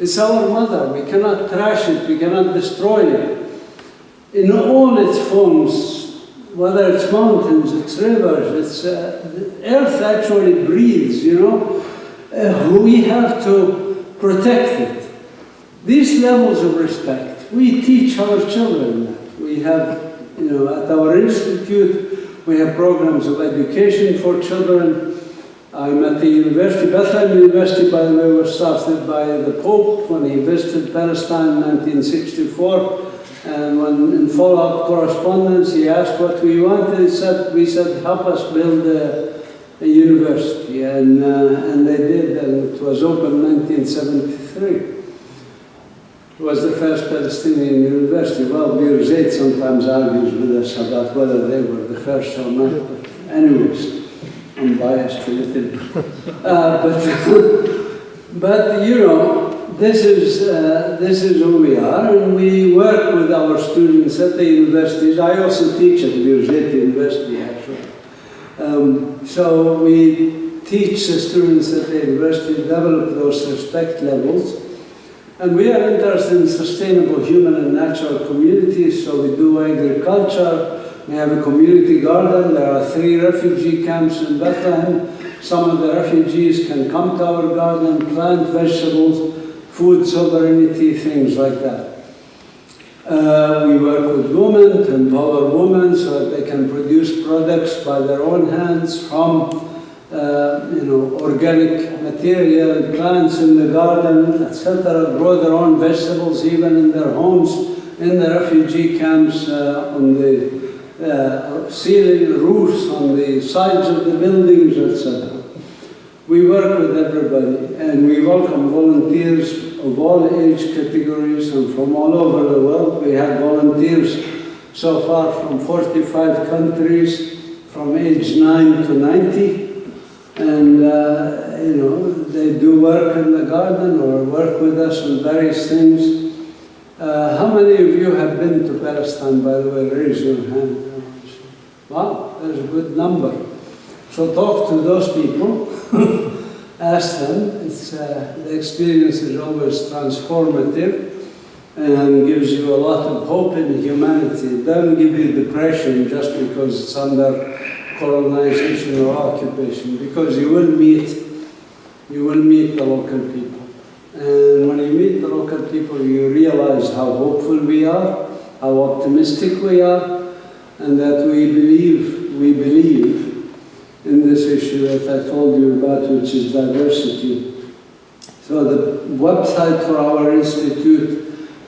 It's our mother. We cannot trash it. We cannot destroy it. In all its forms, whether it's mountains, it's rivers, it's Earth actually breathes, you know. We have to protect it. These levels of respect, we teach our children that. We have, you know, at our institute, we have programs of education for children. I'm at the university. Bethlehem University, by the way, was started by the Pope when he visited Palestine in 1964. And when in follow-up correspondence, he asked what we wanted. We said, help us build a university. And they did, and it was opened in 1973. It was the first Palestinian university. Well, Bir Zayed sometimes argues with us about whether they were the first or not. But anyways, I'm biased a little. But you know, this is who we are, and we work with our students at the universities. I also teach at Bir Zayed University, actually. So we teach the students at the university to develop those respect levels. And we are interested in sustainable human and natural communities, so we do agriculture. We have a community garden. There are 3 refugee camps in Bethlehem. Some of the refugees can come to our garden, plant vegetables, food sovereignty, things like that. We work with women to empower women so that they can produce products by their own hands from you know, organic material, plants in the garden, etc. Grow their own vegetables even in their homes, in the refugee camps, on the ceiling, roofs, on the sides of the buildings, etc. We work with everybody, and we welcome volunteers of all age categories and from all over the world. We have volunteers so far from 45 countries, from age 9 to 90. And, you know, they do work in the garden or work with us on various things. How many of you have been to Palestine, by the way? Raise your hand. Wow, there's a good number. So talk to those people, ask them. The experience is always transformative and gives you a lot of hope in humanity. It doesn't give you depression just because it's under colonization or occupation, because you will meet the local people. And when you meet the local people, you realize how hopeful we are, how optimistic we are, and that we believe in this issue that I told you about, which is diversity. So website for our institute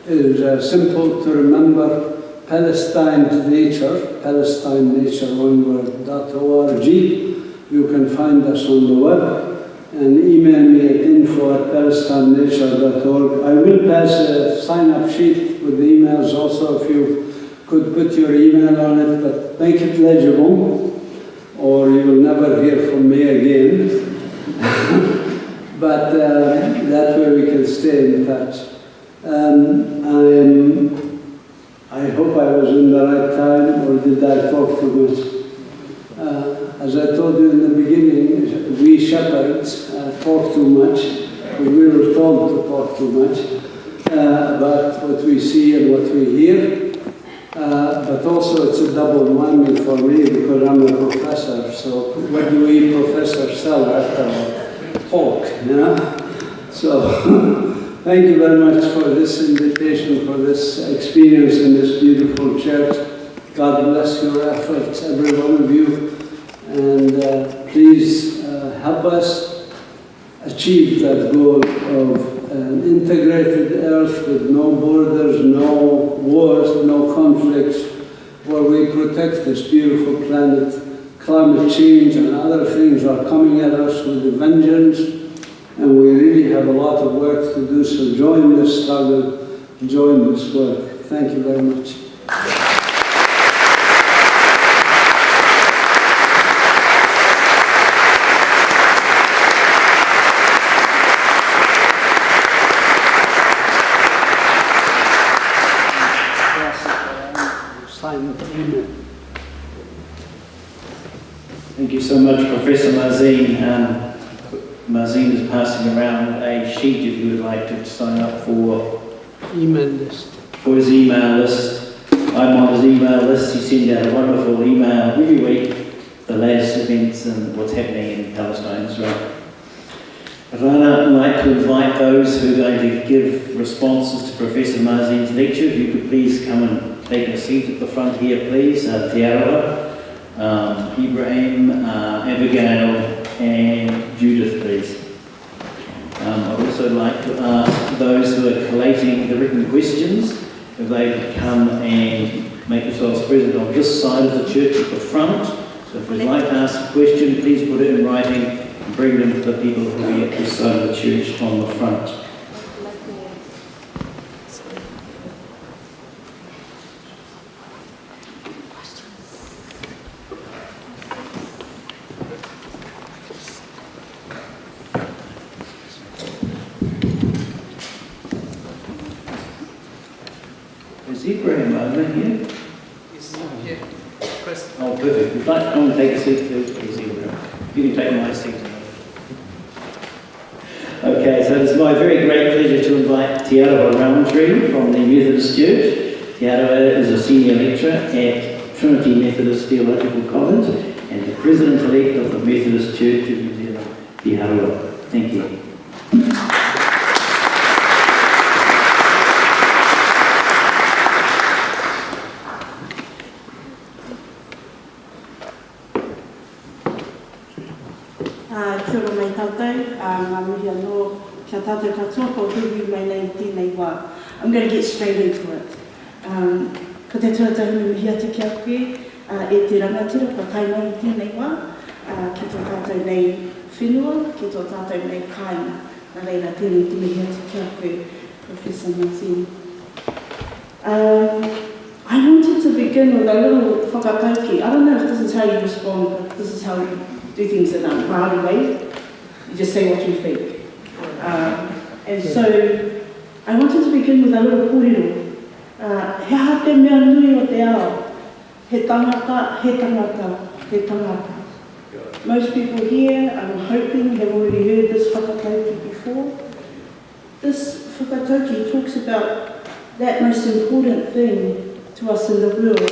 is simple to remember, Palestine Nature, palestinenature.org. You can find us on the web and email me at info@palestinenature.org. I will pass a sign-up sheet with the emails also, if you could put your email on it, but make it legible, or you will never hear from me again. But that way we can stay in touch. I hope I was in the right time, or did I talk too much? As I told you in the beginning, we shepherds talk too much. We were told to talk too much about what we see and what we hear. But also it's a double whammy for me because I'm a professor. So what do we professors sell after our talk? You know? So thank you very much for this invitation, for this experience in this beautiful church. God bless your efforts, every one of you. And please help us achieve that goal of an integrated earth with no borders, no wars, no conflicts, where we protect this beautiful planet. Climate change and other things are coming at us with a vengeance, and we really have a lot of work to do, so join this struggle, join this work. Thank you very much. Thank you so much, Professor Mazin. Mazin is passing around a sheet if you would like to sign up for Email list. For his email list. I'm on his email list. He sends out a wonderful email every week, the latest events and what's happening in Palestine, Israel. I'd like to invite those who are going to give responses to Professor Mazin's lecture. If you could please come and take a seat at the front here, please. Tiara, Ibrahim, Abigail, and Judith, please. I'd also like to ask those who are collating the written questions if they could come and make themselves present on this side of the church at the front. So if you'd like to ask a question, please put it in writing and bring them to the people who will be at this side of the church on the front. Is Ibrahim over here? He's here. Chris. Oh, perfect. Would you like to come and take a seat, please, Ibrahim? You can take my seat. Okay, so it's my very great pleasure to invite Tiara Roundtree from the Methodist Church. Tiara is a senior lecturer at Trinity Methodist Theological College and the President-elect of the Methodist Church of New Zealand. Tiara, thank you. Kia ora mai tātou, ngā mihi anō kia tātou katoa, ko hui mai nei tēnei wā. I'm going to get straight into it. Ko te tuatahi mihi atu kia koe, e te rangatira, ko kai mai tēnei wā, ki tō tātou nei whenua, ki tō tātou nei kāinga. Nā reira tēnei te mihi atu kia koe, Professor Mazin. I wanted to begin with a little whakatauki. I don't know if this is how you respond, but this is how you do things in a rowdy way. You just say what you think. And so, I wanted to begin with a little kōrero. He aha te mea nui o te ao. He tangata, he tangata, he tangata. Most people here, I'm hoping, have already heard this whakatauki before. This whakatauki talks about that most important thing to us in the world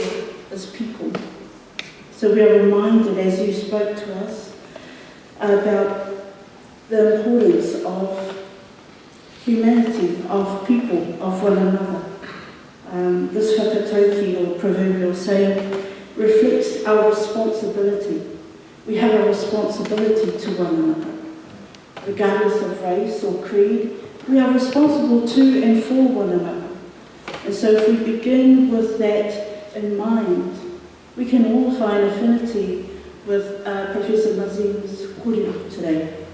as people. So we are reminded, as you spoke to us, about the importance of humanity, of people, of one another. This whakatauki, or proverbial saying, reflects our responsibility. We have a responsibility to one another. Regardless of race or creed, We are responsible to and for one another. And so if we begin with that in mind, we can all find affinity with Professor Mazin's kōrero today.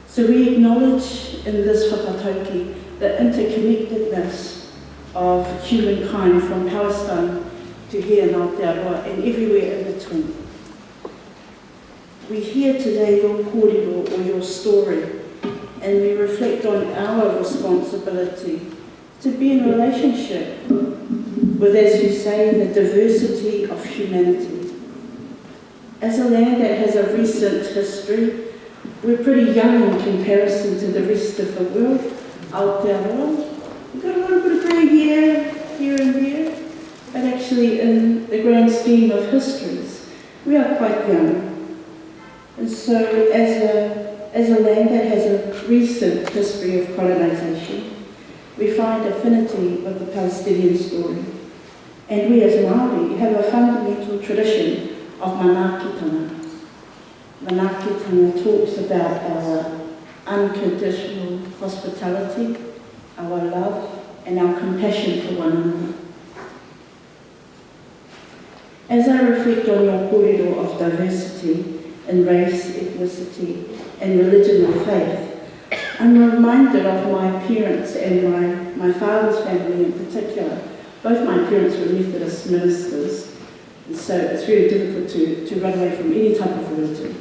So we acknowledge in this whakatauki the interconnectedness of humankind from Palestine to here in Aotearoa and everywhere in between. We hear today your kōrero or your story, and we reflect on our responsibility to be in relationship with, as you say, the diversity of humanity. As a land that has a recent history, we're pretty young in comparison to the rest of the world. Aotearoa, we've got a little bit of grey hair here and there, but actually in the grand scheme of histories, we are quite young. And so as a land that has a recent history of colonisation, we find affinity with the Palestinian story. And we as Māori have a fundamental tradition of manaakitanga. Manaakitanga talks about our unconditional hospitality, our love, and our compassion for one another. As I reflect on your kōrero of diversity in race, ethnicity, and religion or faith, I'm reminded of my parents and my father's family in particular. Both my parents were Methodist ministers, and so it's very difficult to run away from any type of religion.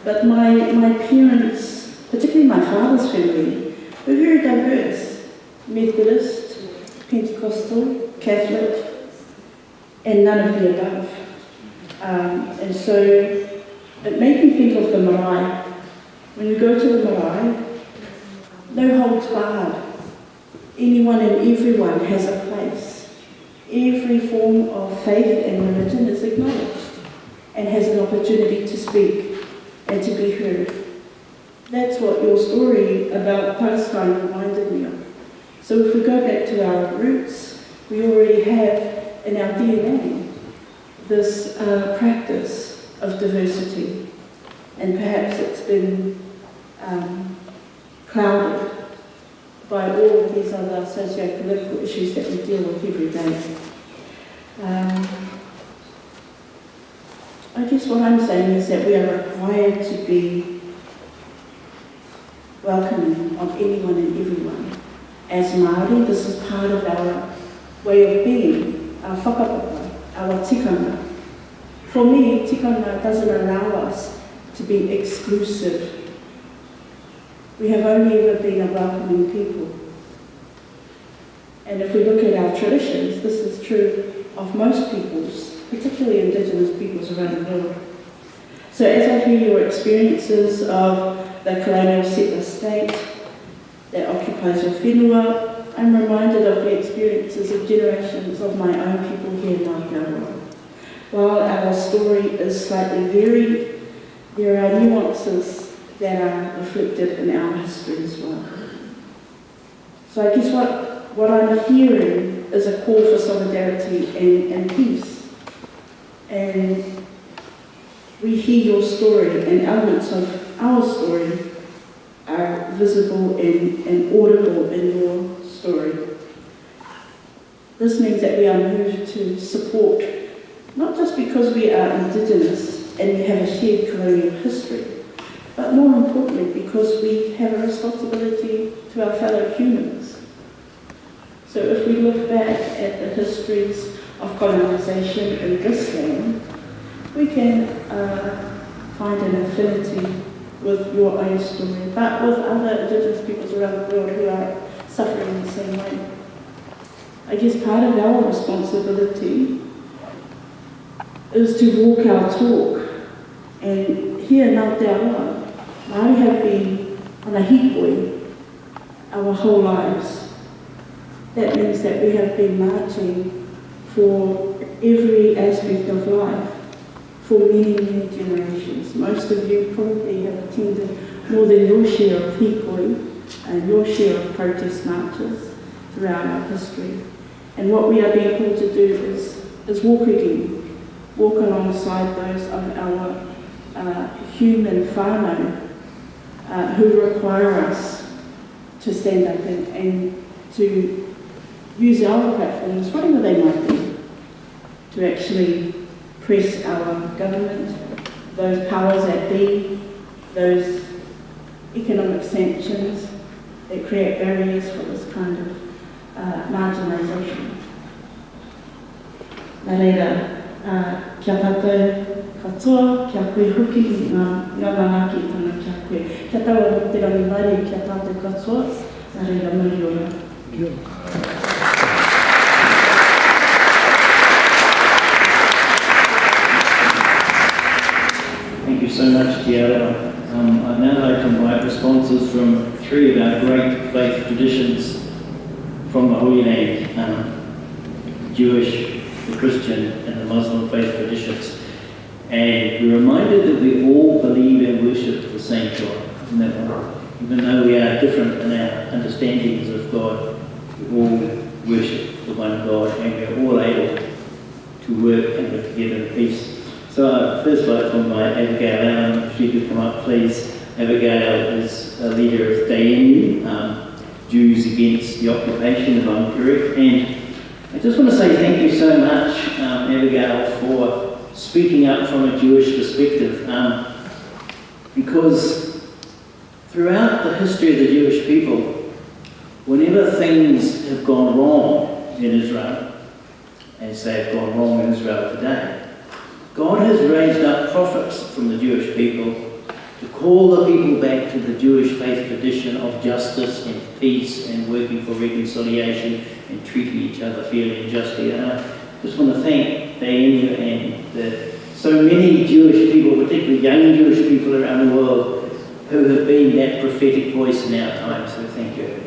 But my parents, particularly my father's family, were very diverse. Methodist, Pentecostal, Catholic, and none of the above. And so it made me think of the marae. When you go to the marae, no holds barred. Anyone and everyone has a place. Every form of faith and religion is acknowledged and has an opportunity to speak and to be heard. That's what your story about Palestine reminded me of. So if we go back to our roots, we already have in our DNA this practice of diversity, and perhaps it's been clouded by all of these other socio-political issues that we deal with every day. I guess what I'm saying is that we are required to be welcoming of anyone and everyone. As Māori, this is part of our way of being, our whakapapa, our tikanga. For me, tikanga doesn't allow us to be exclusive. We have only ever been a welcoming people. And if we look at our traditions, this is true of most peoples, particularly Indigenous peoples around the world. So as I hear your experiences of the colonial settler state that occupies your whenua, I'm reminded of the experiences of generations of my own people here in Aotearoa. While our story is slightly varied, there are nuances that are reflected in our history as well. So I guess what I'm hearing is a call for solidarity and peace. And we hear your story, and elements of our story are visible and audible in your story. This means that we are moved to support, not just because we are Indigenous and we have a shared colonial history, but more importantly because we have a responsibility to our fellow humans. So if we look back at the histories of colonisation in this land, we can find an affinity with your own story, but with other Indigenous peoples around the world who are suffering in the same way. I guess part of our responsibility is to walk our talk. And here in Aotearoa, Māori have been on a hikoi our whole lives. That means that we have been marching for every aspect of life for many, many generations. Most of you probably have attended more than your share of hikoi and your share of protest marches throughout our history. And what we are being called to do is walk again, walk alongside those of our human whānau who require us to stand up and to use our platforms, whatever they might be, to actually press our government, those powers that be, those economic sanctions that create barriers for this kind of marginalisation. Nā reira, kia tātou katoa, kia koe hoki ngā mangaki tana kia koe. Kia taua no te rangi wari, kia tātou katoa, nā reira muri ora. Kia Thank you so much, Tiara. I'd now like to invite responses from three of our great faith traditions from the Holy Land, Jewish, the Christian and the Muslim faith traditions. And we're reminded that we all believe and worship the same God, isn't that right? Even though we are different in our understandings of God, we all worship the one God and we're all able to work and live together in peace. So I'd first like to invite Abigail Allen, if she could come up please. Abigail is a leader of DAENU, Jews Against the Occupation, if I'm correct. And I just want to say thank you so much, Abigail, for speaking up from a Jewish perspective. Because throughout the history of the Jewish people, whenever things have gone wrong in Israel, as they have gone wrong in Israel today, God has raised up prophets from the Jewish people to call the people back to the Jewish faith tradition of justice and peace and working for reconciliation and treating each other fairly and justly. And I just want to thank DAENU and so many Jewish people, particularly young Jewish people around the world, who have been that prophetic voice in our time. So thank you.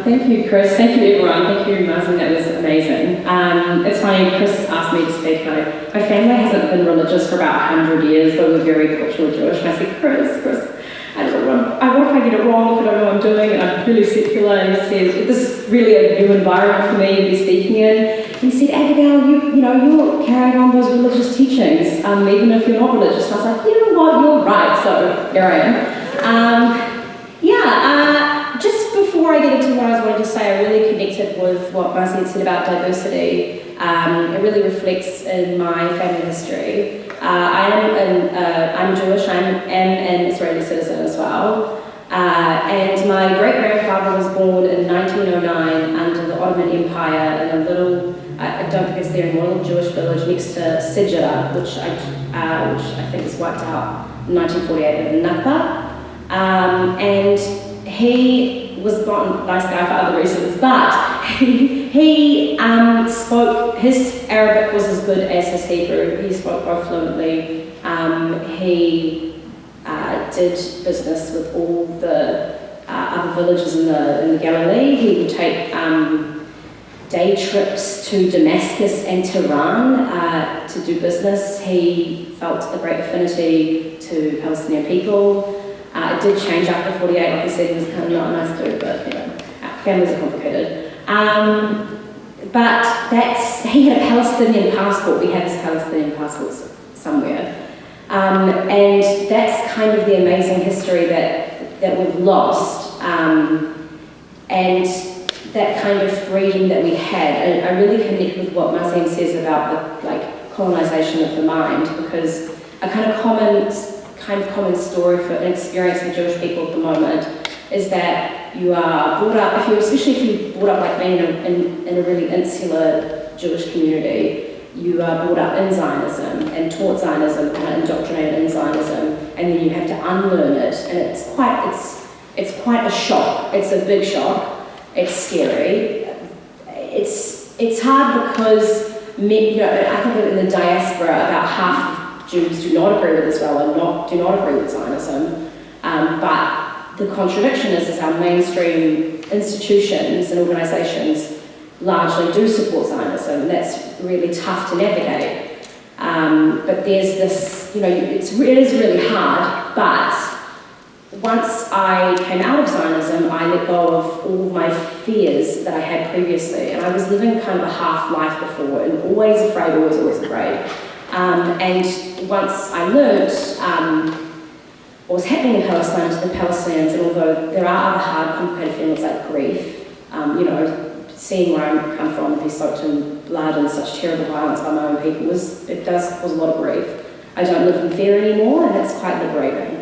Thank you, Chris. Thank you, everyone. Thank you, Mazin. That was amazing. It's funny, Chris asked me to speak. My family hasn't been religious for about 100 years, but we're very culturally Jewish. And I said, Chris, what if I get it wrong, if I don't know what I'm doing, and I'm really secular? And he says, this is really a new environment for me to be speaking in. And he said, Abigail, you're carrying on those religious teachings, even if you're not religious. And I was like, you know what, you're right. So here I am. Just before I get into what I was wanting to say, I really connected with what Mazin said about diversity. It really reflects in my family history. I'm Jewish, I'm an Israeli citizen as well. And my great-grandfather was born in 1909 under the Ottoman Empire in a little, I don't think it's there anymore, a little Jewish village next to Sijera, which I think was wiped out in 1948 in Napa. And he was not a nice guy for other reasons, but he spoke, his Arabic was as good as his Hebrew. He spoke both fluently. He did business with all the other villages in the Galilee. He would take day trips to Damascus and Tehran to do business. He felt a great affinity to Palestinian people. It did change after 48, like I said, he was kind of not a nice dude, but families are complicated. But he had a Palestinian passport. We have his Palestinian passports somewhere. And that's kind of the amazing history that we've lost. And that kind of freedom that we had. And I really connect with what Mazin says about the colonization of the mind, because a kind of common story for an experience for Jewish people at the moment is that you are brought up, especially if you're brought up like me in a really insular Jewish community, you are brought up in Zionism and taught Zionism and indoctrinated in Zionism, and then you have to unlearn it, and it's quite a shock. It's a big shock. It's scary. It's hard because I think in the diaspora about half Jews do not agree with Israel and do not agree with Zionism, but the contradiction is our mainstream institutions and organisations largely do support Zionism, and that's really tough to navigate. But there's this, it is really hard, but once I came out of Zionism, I let go of all my fears that I had previously, and I was living kind of a half life before, and always afraid, always afraid. And once I learnt what was happening in Palestine to the Palestinians, and although there are other hard, complicated feelings like grief, seeing where I come from, be soaked in blood and such terrible violence by my own people, it does cause a lot of grief. I don't live in fear anymore, and that's quite liberating.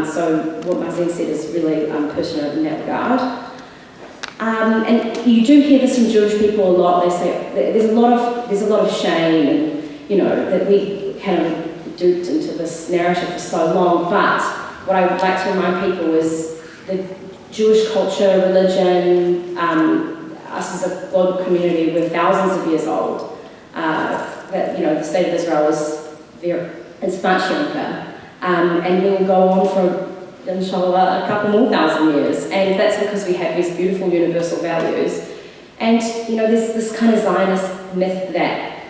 So what Mazin said is really pertinent in that regard. And you do hear this from Jewish people a lot. They say there's a lot of shame, and that we kind of duped into this narrative for so long. But what I would like to remind people is the Jewish culture, religion, us as a global community, we're thousands of years old. That the state of Israel is much younger. And we'll go on for, inshallah, a couple more thousand years. And that's because we have these beautiful universal values. And, there's this kind of Zionist myth that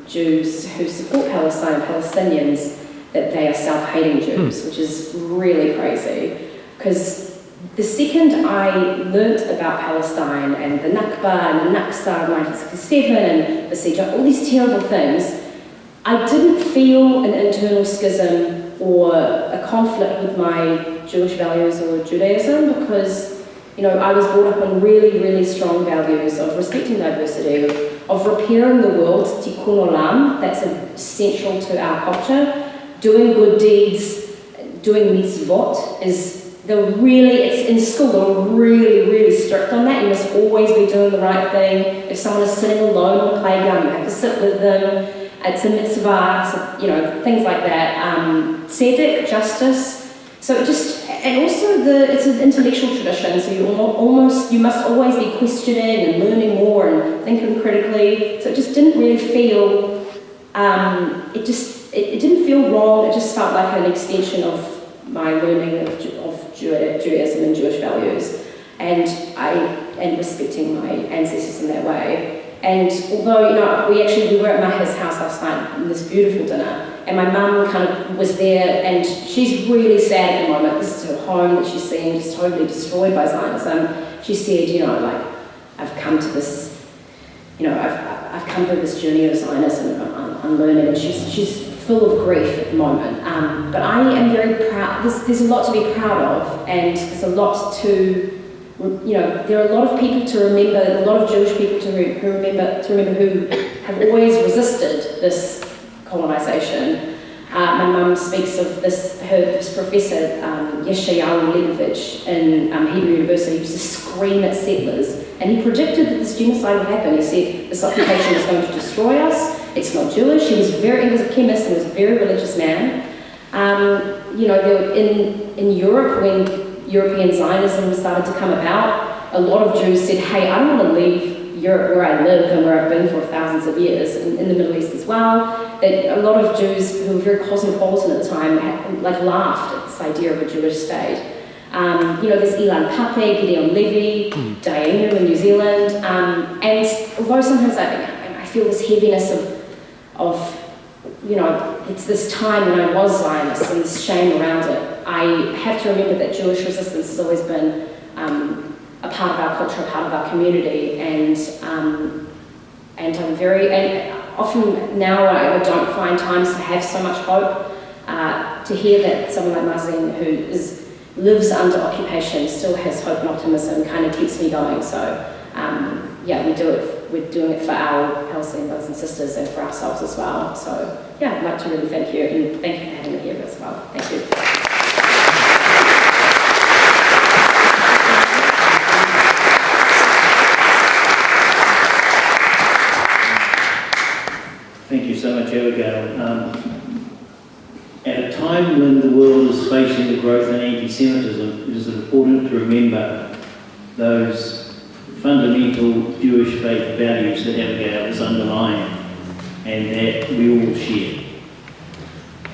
Jews who support Palestine, Palestinians, that they are self-hating Jews, which is really crazy. Because the second I learnt about Palestine and the Nakba and the Naksa of 1967 and the siege, all these terrible things, I didn't feel an internal schism or a conflict with my Jewish values or Judaism because, I was brought up on really, really strong values of respecting diversity, of repairing the world, tikkun olam, that's essential to our culture, doing good deeds, doing mitzvot it's in school, they're really, really strict on that. You must always be doing the right thing. If someone is sitting alone on the playground, you have to sit with them. It's a mitzvah, things like that. Tzedek, justice. So and also it's an intellectual tradition. So you must always be questioning and learning more and thinking critically. So it just didn't really feel, it didn't feel wrong. It just felt like an extension of my learning of Judaism and Jewish values, and respecting my ancestors in that way. And although, we were at Maha's house last night in this beautiful dinner, and my mum kind of was there, and she's really sad at the moment. This is her home that she's seeing just totally destroyed by Zionism. She said, I've come to this, I've come through this journey of Zionism and unlearning, and she's full of grief at the moment. But I am very proud. There's a lot to be proud of, and there's a lot to, there are a lot of people to remember, a lot of Jewish people to remember who have always resisted this colonization. My mum speaks of this professor, Yeshayahu Leibovich, in Hebrew University. He used to scream at settlers, and he predicted that this genocide would happen. He said, this occupation is going to destroy us. It's not Jewish. He was a chemist and was a very religious man. In Europe, when European Zionism started to come about, a lot of Jews said, hey, I don't want to leave Europe where I live and where I've been for thousands of years, and in the Middle East as well. That a lot of Jews who were very cosmopolitan at the time laughed at this idea of a Jewish state. There's Ilan Pape, Gideon Levy, Dainu in New Zealand, and although sometimes I feel this heaviness of it's this time when I was Zionist and this shame around it, I have to remember that Jewish resistance has always been a part of our culture, a part of our community, and I'm often now I don't find times to have so much hope to hear that someone like Mazin, who lives under occupation, still has hope and optimism, kind of keeps me going. So we do it. We're doing it for our Palestinian brothers and sisters and for ourselves as well. So I'd like to really thank you, and thank you for having me here as well. Thank you. Thank you so much, Abigail. At a time when the world is facing the growth in anti-Semitism, it is important to remember those fundamental Jewish faith values that Abigail is underlying and that we all share.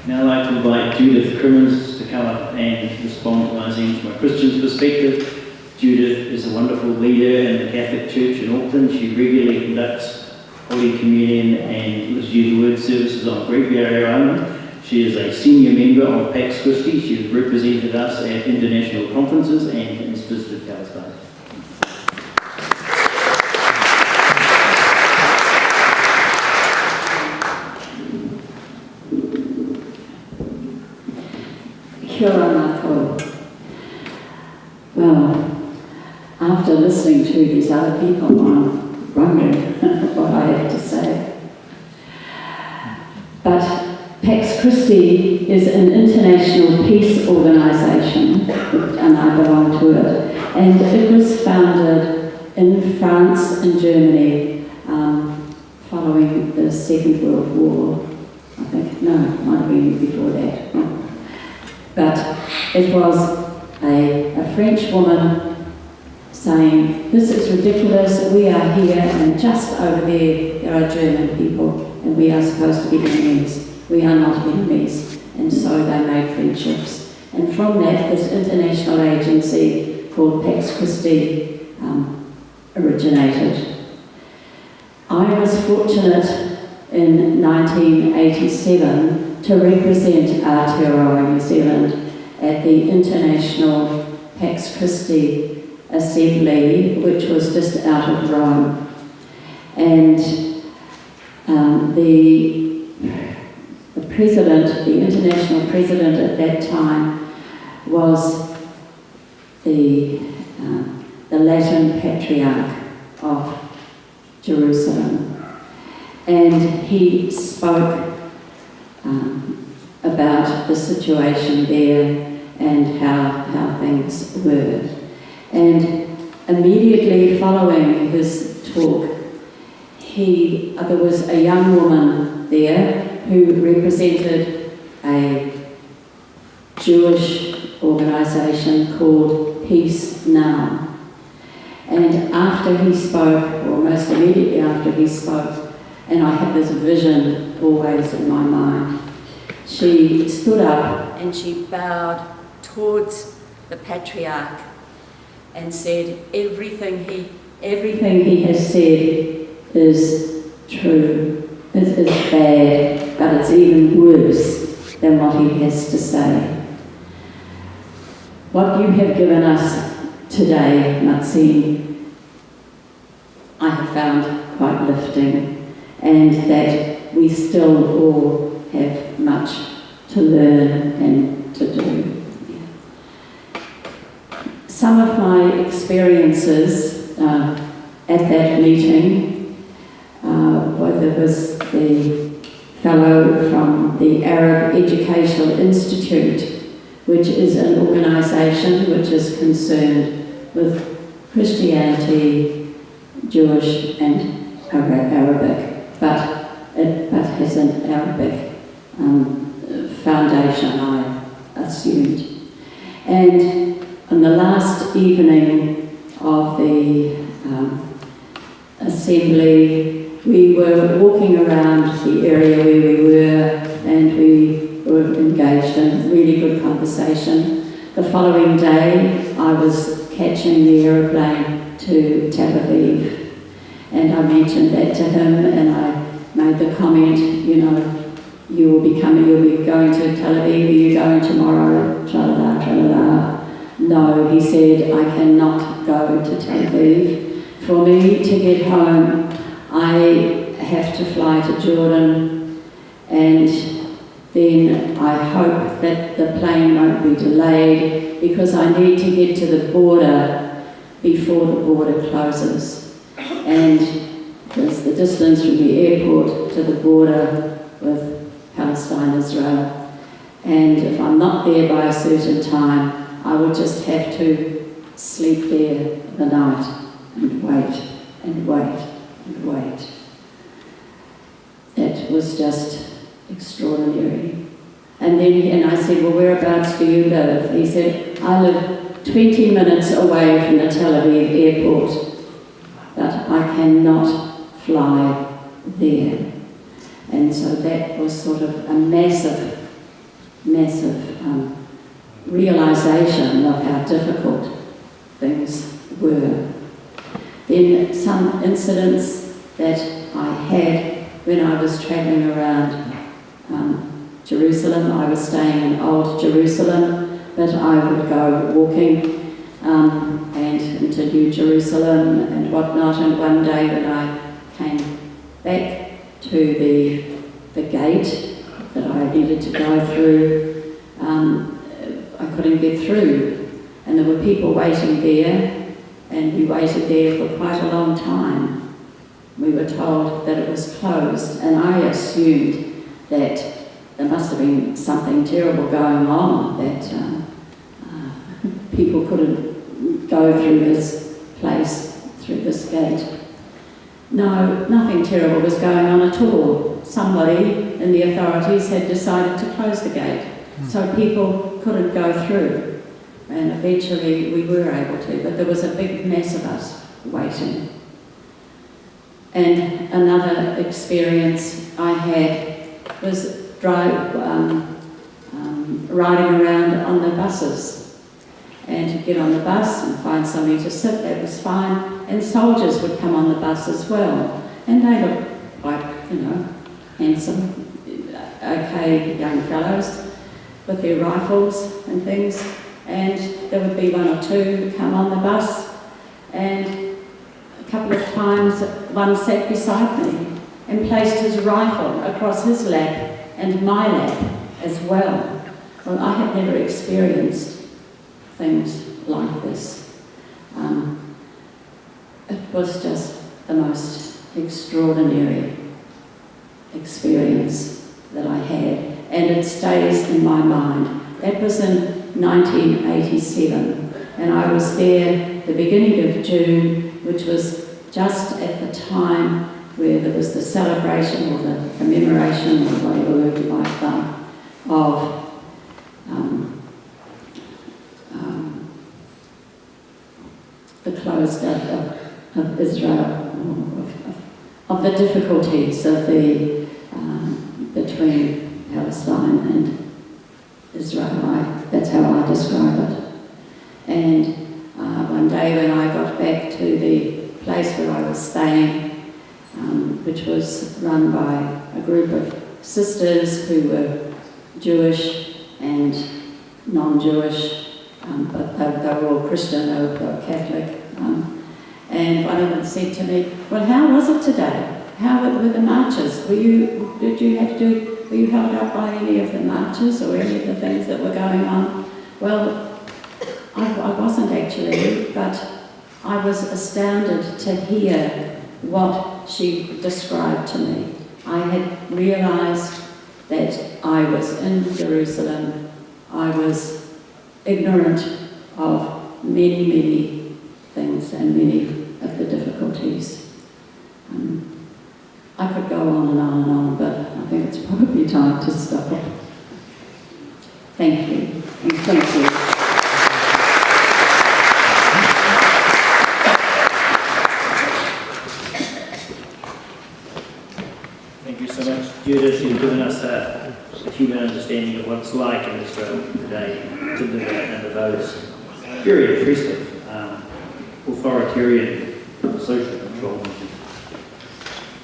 Now I'd like to invite Judith Crimmins to come up and respond to Mazin from a Christian's perspective. Judith is a wonderful leader in the Catholic Church in Auckland. She regularly conducts Holy Communion and Liturgy of the Word services on Great Barrier Island. She is a senior member of Pax Christi. She has represented us at international conferences and has visited Palestine. Kia ora mātou. Well, after listening to these other people, I'm wondering what I have to say. But Pax Christi is an international peace organisation, and I belong to it. And it was founded in France and Germany following the Second World War. I think, no, it might have been before that. But it was a French woman saying, this is ridiculous, we are here, and just over there are German people, and we are supposed to be enemies. We are not enemies. And so they made friendships. And from that, this international agency called Pax Christi originated. I was fortunate in 1987 to represent Aotearoa New Zealand at the International Pax Christi Assembly, which was just out of Rome. And the president, the international president at that time, was the Latin Patriarch of Jerusalem. And he spoke about the situation there and how things were. And immediately following his talk, there was a young woman there who represented a Jewish organisation called Peace Now. And after he spoke, or almost immediately after he spoke, and I have this vision always in my mind, she stood up and she bowed towards the Patriarch and said, everything he has said is true, is bad, but it's even worse than what he has to say. What you have given us today, Mazin, I have found quite lifting, and that we still all have much to learn and to do. Some of my experiences at that meeting, whether it was the fellow from the Arab Educational Institute, which is an organisation which is concerned with Christianity, Jewish and Arabic, but it has an Arabic foundation, I assumed. And on the last evening of the assembly, we were walking around the area where we were, and we were engaged in really good conversation. The following day, I was catching the aeroplane to Tel Aviv, and I mentioned that to him, and I made the comment, you know, you'll be going to Tel Aviv, are you going tomorrow, tra-la-la, tra-la-la. No, he said, I cannot go to Tel Aviv. For me to get home, I have to fly to Jordan, and then I hope that the plane won't be delayed, because I need to get to the border before the border closes. And there's the distance from the airport to the border with Palestine, Israel. And if I'm not there by a certain time, I will just have to sleep there the night and wait and wait and wait. It was just extraordinary. And I said, well, whereabouts do you live? He said, I live 20 minutes away from the Tel Aviv airport, but I cannot fly there. And so that was sort of a massive realisation of how difficult things were. Then some incidents that I had when I was travelling around Jerusalem. I was staying in Old Jerusalem, but I would go walking and into New Jerusalem and whatnot. And one day when I came back to the gate that I needed to go through, I couldn't get through. And there were people waiting there, and we waited there for quite a long time. We were told that it was closed, and I assumed that there must have been something terrible going on, that people couldn't go through this place, through this gate. No, nothing terrible was going on at all. Somebody in the authorities had decided to close the gate, so people couldn't go through. And eventually we were able to, but there was a big mass of us waiting. And another experience I had was riding around on the buses. And to get on the bus and find somewhere to sit, that was fine. And soldiers would come on the bus as well. And they looked like, handsome, okay young fellows with their rifles and things. And there would be one or two come on the bus, and a couple of times one sat beside me and placed his rifle across his lap and my lap as well. Well, I had never experienced things like this. It was just the most extraordinary experience that I had, and it stays in my mind. That was in 1987, and I was there the beginning of June, which was just at the time where there was the celebration or the commemoration, or whatever word you might like, of the closed of Israel, of the difficulties of the between Palestine and Israel. That's how I describe it. And one day when I got back to the place where I was staying, which was run by a group of sisters who were Jewish and non-Jewish, but they were all Christian, they were Catholic. And one of them said to me, "Well, how was it today? How were the marches? Were you held up by any of the marches or any of the things that were going on?" Well, I wasn't actually, but I was astounded to hear what she described to me. I had realised that I was in Jerusalem. I was ignorant of many, many things and many of the difficulties. I could go on and on and on, but I think it's probably time to stop. Thank you. And thank you. Thank you so much, Judith. You've given us a human understanding of what it's like in Israel today to live under those very oppressive, authoritarian social control.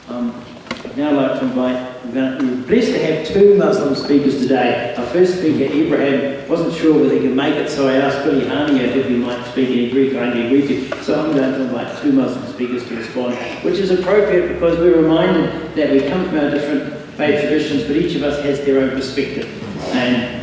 I'd now like to invite, we're blessed to have two Muslim speakers today. Our first speaker, Abraham, wasn't sure whether he could make it, so I asked Billy Hania if he might speak in Greek. I agreed to. So I'm going to invite two Muslim speakers to respond, which is appropriate because we're reminded that we come from our different faith traditions, but each of us has their own perspective. And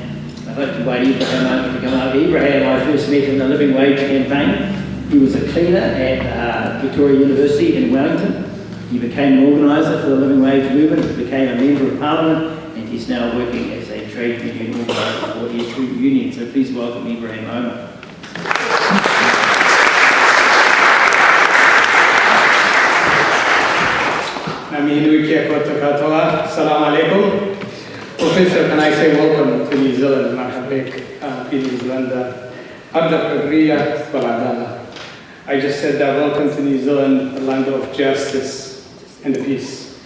I'd like to invite Abraham to come up. Abraham, I first met in the Living Wage campaign. He was a cleaner at Victoria University in Wellington. He became an organiser for the Living Wage movement, became a Member of Parliament, and he's now working as a trade union organiser for his union. So please welcome Ibrahim Omar. Assalamu alaikum. Professor, can I say welcome to New Zealand? New Zealand. I just said that welcome to New Zealand, the land of justice and peace.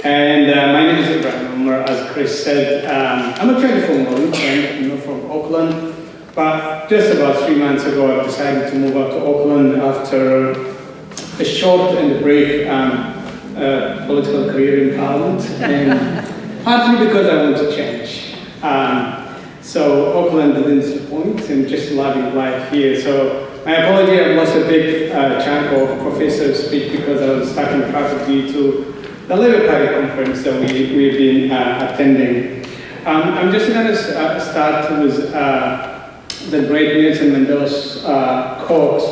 And my name is Ibrahim Omar, as Chris said. I'm actually from Wellington, from Auckland. But just about 3 months ago, I decided to move out to Auckland after a short and brief political career in Parliament. And partly because I want to change. So Auckland didn't disappoint, and just loving life here. So my apology, I've lost a big chunk of professor's speech because I was stuck in traffic due to the Labour Party conference that we've been attending. I'm just going to start with the great Nelson Mandela's quote.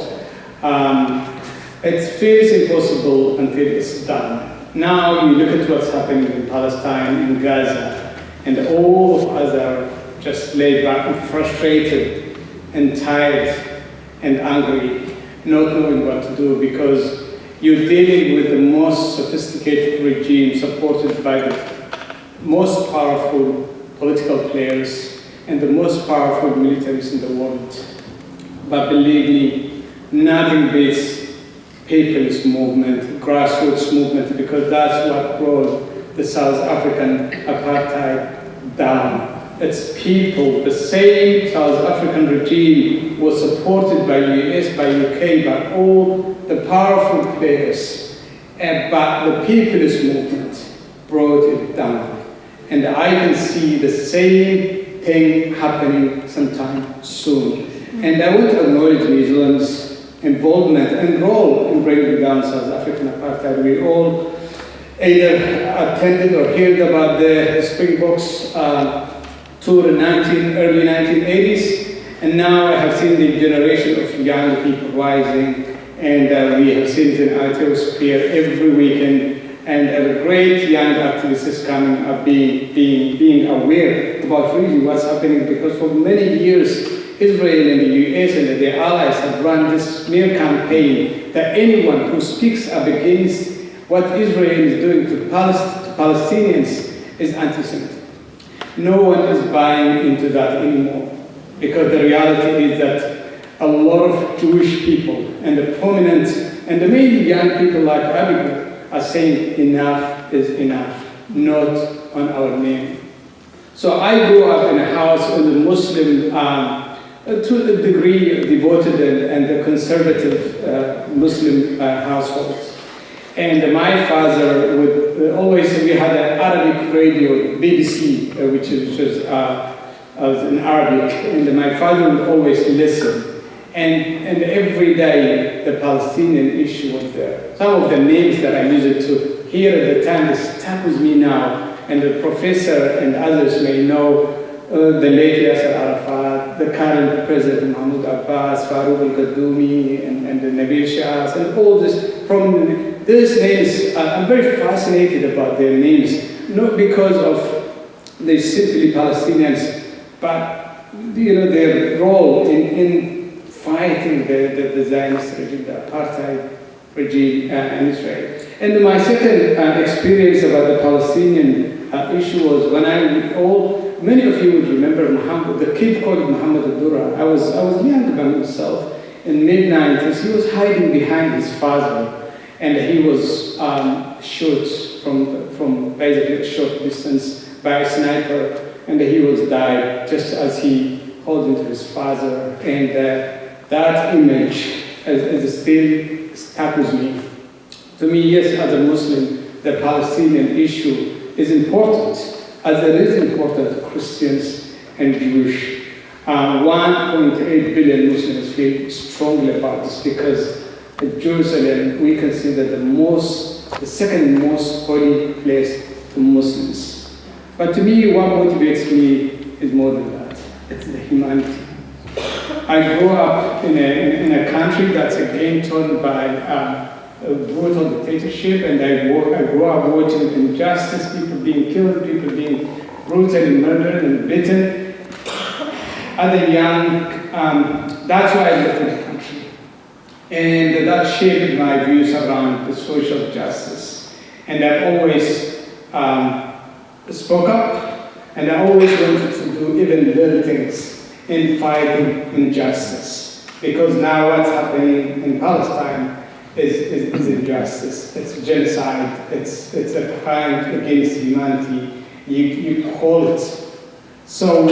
It feels impossible until it's done. Now you look at what's happening in Palestine, in Gaza, and all of us are just laid back and frustrated and tired and angry, not knowing what to do, because you're dealing with the most sophisticated regime supported by the most powerful political players and the most powerful militaries in the world. But believe me, nothing beats people's movement, grassroots movement, because that's what brought the South African apartheid down. It's people. The same South African regime was supported by US, by UK, by all the powerful players, but the people's movement brought it down. And I can see the same thing happening sometime soon. And I want to acknowledge New Zealand's involvement and role in bringing down South African apartheid. We all either attended or heard about the Springboks tour in early 1980s, and now I have seen the generation of young people rising, and we have seen it in Aotearoa Square every weekend, and great young activists coming up, being aware about really what's happening, because for many years Israel and the US and their allies have run this smear campaign that anyone who speaks up against what Israel is doing to Palestinians is anti-Semitic. No one is buying into that anymore, because the reality is that a lot of Jewish people and the prominent and the mainly young people like Abigail are saying enough is enough, not on our name. So I grew up in a house in the Muslim, to a degree devoted and a conservative Muslim household. And my father would always, we had an Arabic radio, BBC, which was in Arabic, and my father would always listen. And every day the Palestinian issue was there. Some of the names that I used to hear at the time, they stuck with me now, and the professor and others may know the late Yasser Arafat, the current President Mahmoud Abbas, Farouk al-Qaddoumi, and the Nabil Shahs, and all this. From these names, I'm very fascinated about their names, not because of they're simply Palestinians, but their role in fighting the Zionist regime, the apartheid regime in Israel. And my second experience about the Palestinian issue was when many of you would remember the kid called Muhammad Abdurrah. I was young by myself, in mid-90s. He was hiding behind his father, and he was shot from basically a short distance by a sniper, and he was died just as he held into his father. And that image is still stuck with me. To me, yes, as a Muslim, the Palestinian issue is important, as it is important to Christians and Jewish. 1.8 billion Muslims feel strongly about this, because in Jerusalem we consider the second most holy place to Muslims. But to me, what motivates me is more than that. It's the humanity. I grew up in a country that's again torn by a brutal dictatorship, and I grew up watching injustice, people being killed, people being brutally murdered and beaten. As a young, that's why I lived in the country. And that shaped my views around the social justice. And I always spoke up, and I always wanted to do even little things in fighting injustice. Because now what's happening in Palestine is injustice. It's genocide. It's a crime against humanity. You call it. So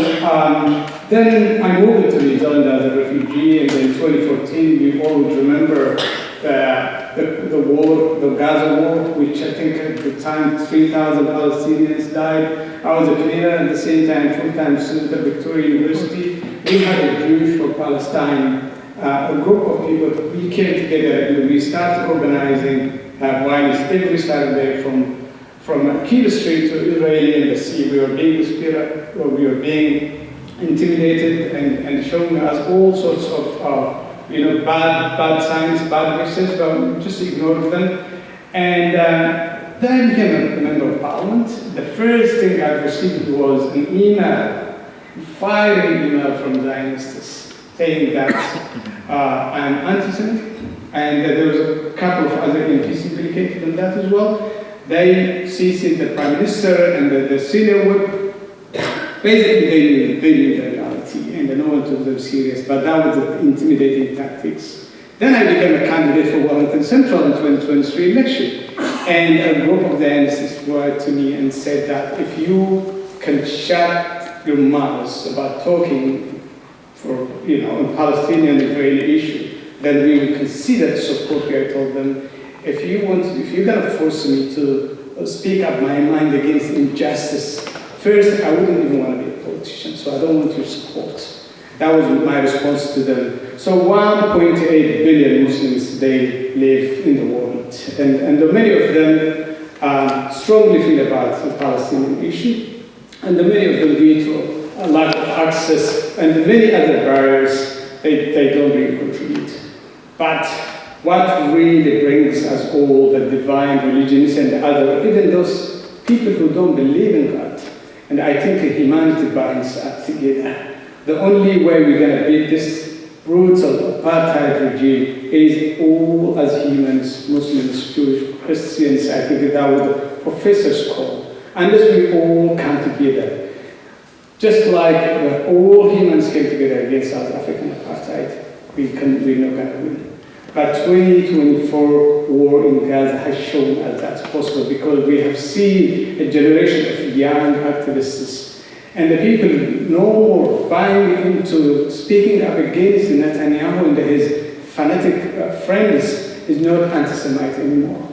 then I moved to New Zealand as a refugee, and in 2014 we all remember the the war, the Gaza war, which I think at the time 3,000 Palestinians died. I was a cleaner at the same time, full-time student at Victoria University. We had a Jewish for Palestine, a group of people. We came together and we started organizing violence every Saturday from Kiev Street to Israeli Embassy. We were being intimidated and showing us all sorts of bad signs, bad messages, but we just ignored them. And then I became a member of parliament. The first thing I received was an email, firing email from Zionists saying that I'm anti-Semitic, and there was a couple of other MPs implicated in that as well. They CC'd the Prime Minister and the senior whip. Basically, they knew the reality, and no one took them serious, but that was the intimidating tactics. Then I became a candidate for Wellington Central in 2023 election, and a group of the Zionists wrote to me and said that if you can shut your mouths about talking for, a Palestinian-Israeli issue, then we will consider support you. I told them, if you're going to force me to speak up my mind against injustice, first, I wouldn't even want to be a politician, so I don't want your support. That was my response to them. So 1.8 billion Muslims today live in the world, and many of them strongly feel about the Palestinian issue, and many of them due to a lack of access and many other barriers, they don't really contribute. But what really brings us all, the divine religions and the other, even those people who don't believe in God, and I think humanity binds us together. The only way we're going to beat this brutal apartheid regime is all as humans, Muslims, Jewish, Christians, I think that what the professors call, unless we all come together. Just like when all humans came together against South African apartheid, we're not going to win. But 2024 war in Gaza has shown us that's possible, because we have seen a generation of young activists, and the people no more buying into speaking up against Netanyahu and his fanatic friends is not anti-Semite anymore,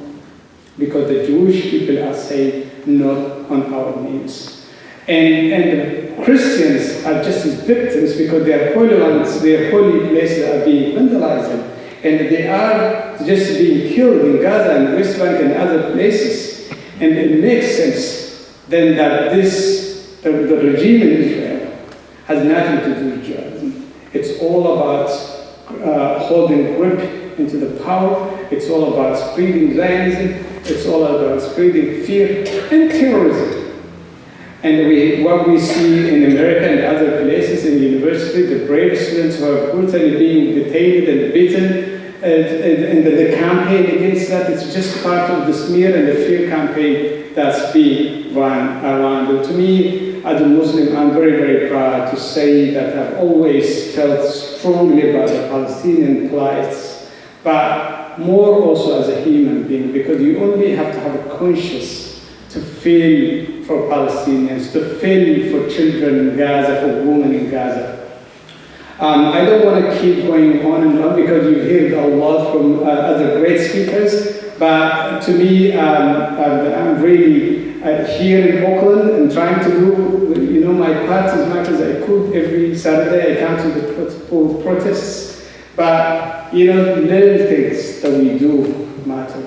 because the Jewish people are saying not on our knees. And the Christians are just as victims, because their holy lands, their holy places are being vandalized. And they are just being killed in Gaza and West Bank and other places. And it makes sense then that the regime in Israel has nothing to do with Judaism. It's all about holding grip into the power. It's all about spreading Zionism. It's all about spreading fear and terrorism. And what we see in America and other places in university, the brave students who are brutally being detained and beaten, and the campaign against that, it's just part of the smear and the fear campaign that's being run around. And to me, as a Muslim, I'm very, very proud to say that I've always felt strongly about the Palestinian plight, but more also as a human being, because you only have to have a conscience to feel for Palestinians, to feel for children in Gaza, for women in Gaza. I don't want to keep going on and on, because you've heard a lot from other great speakers, but to me, I'm really here in Auckland and trying to do, my part as much as I could. Every Saturday I come to the protests, but, little things that we do matter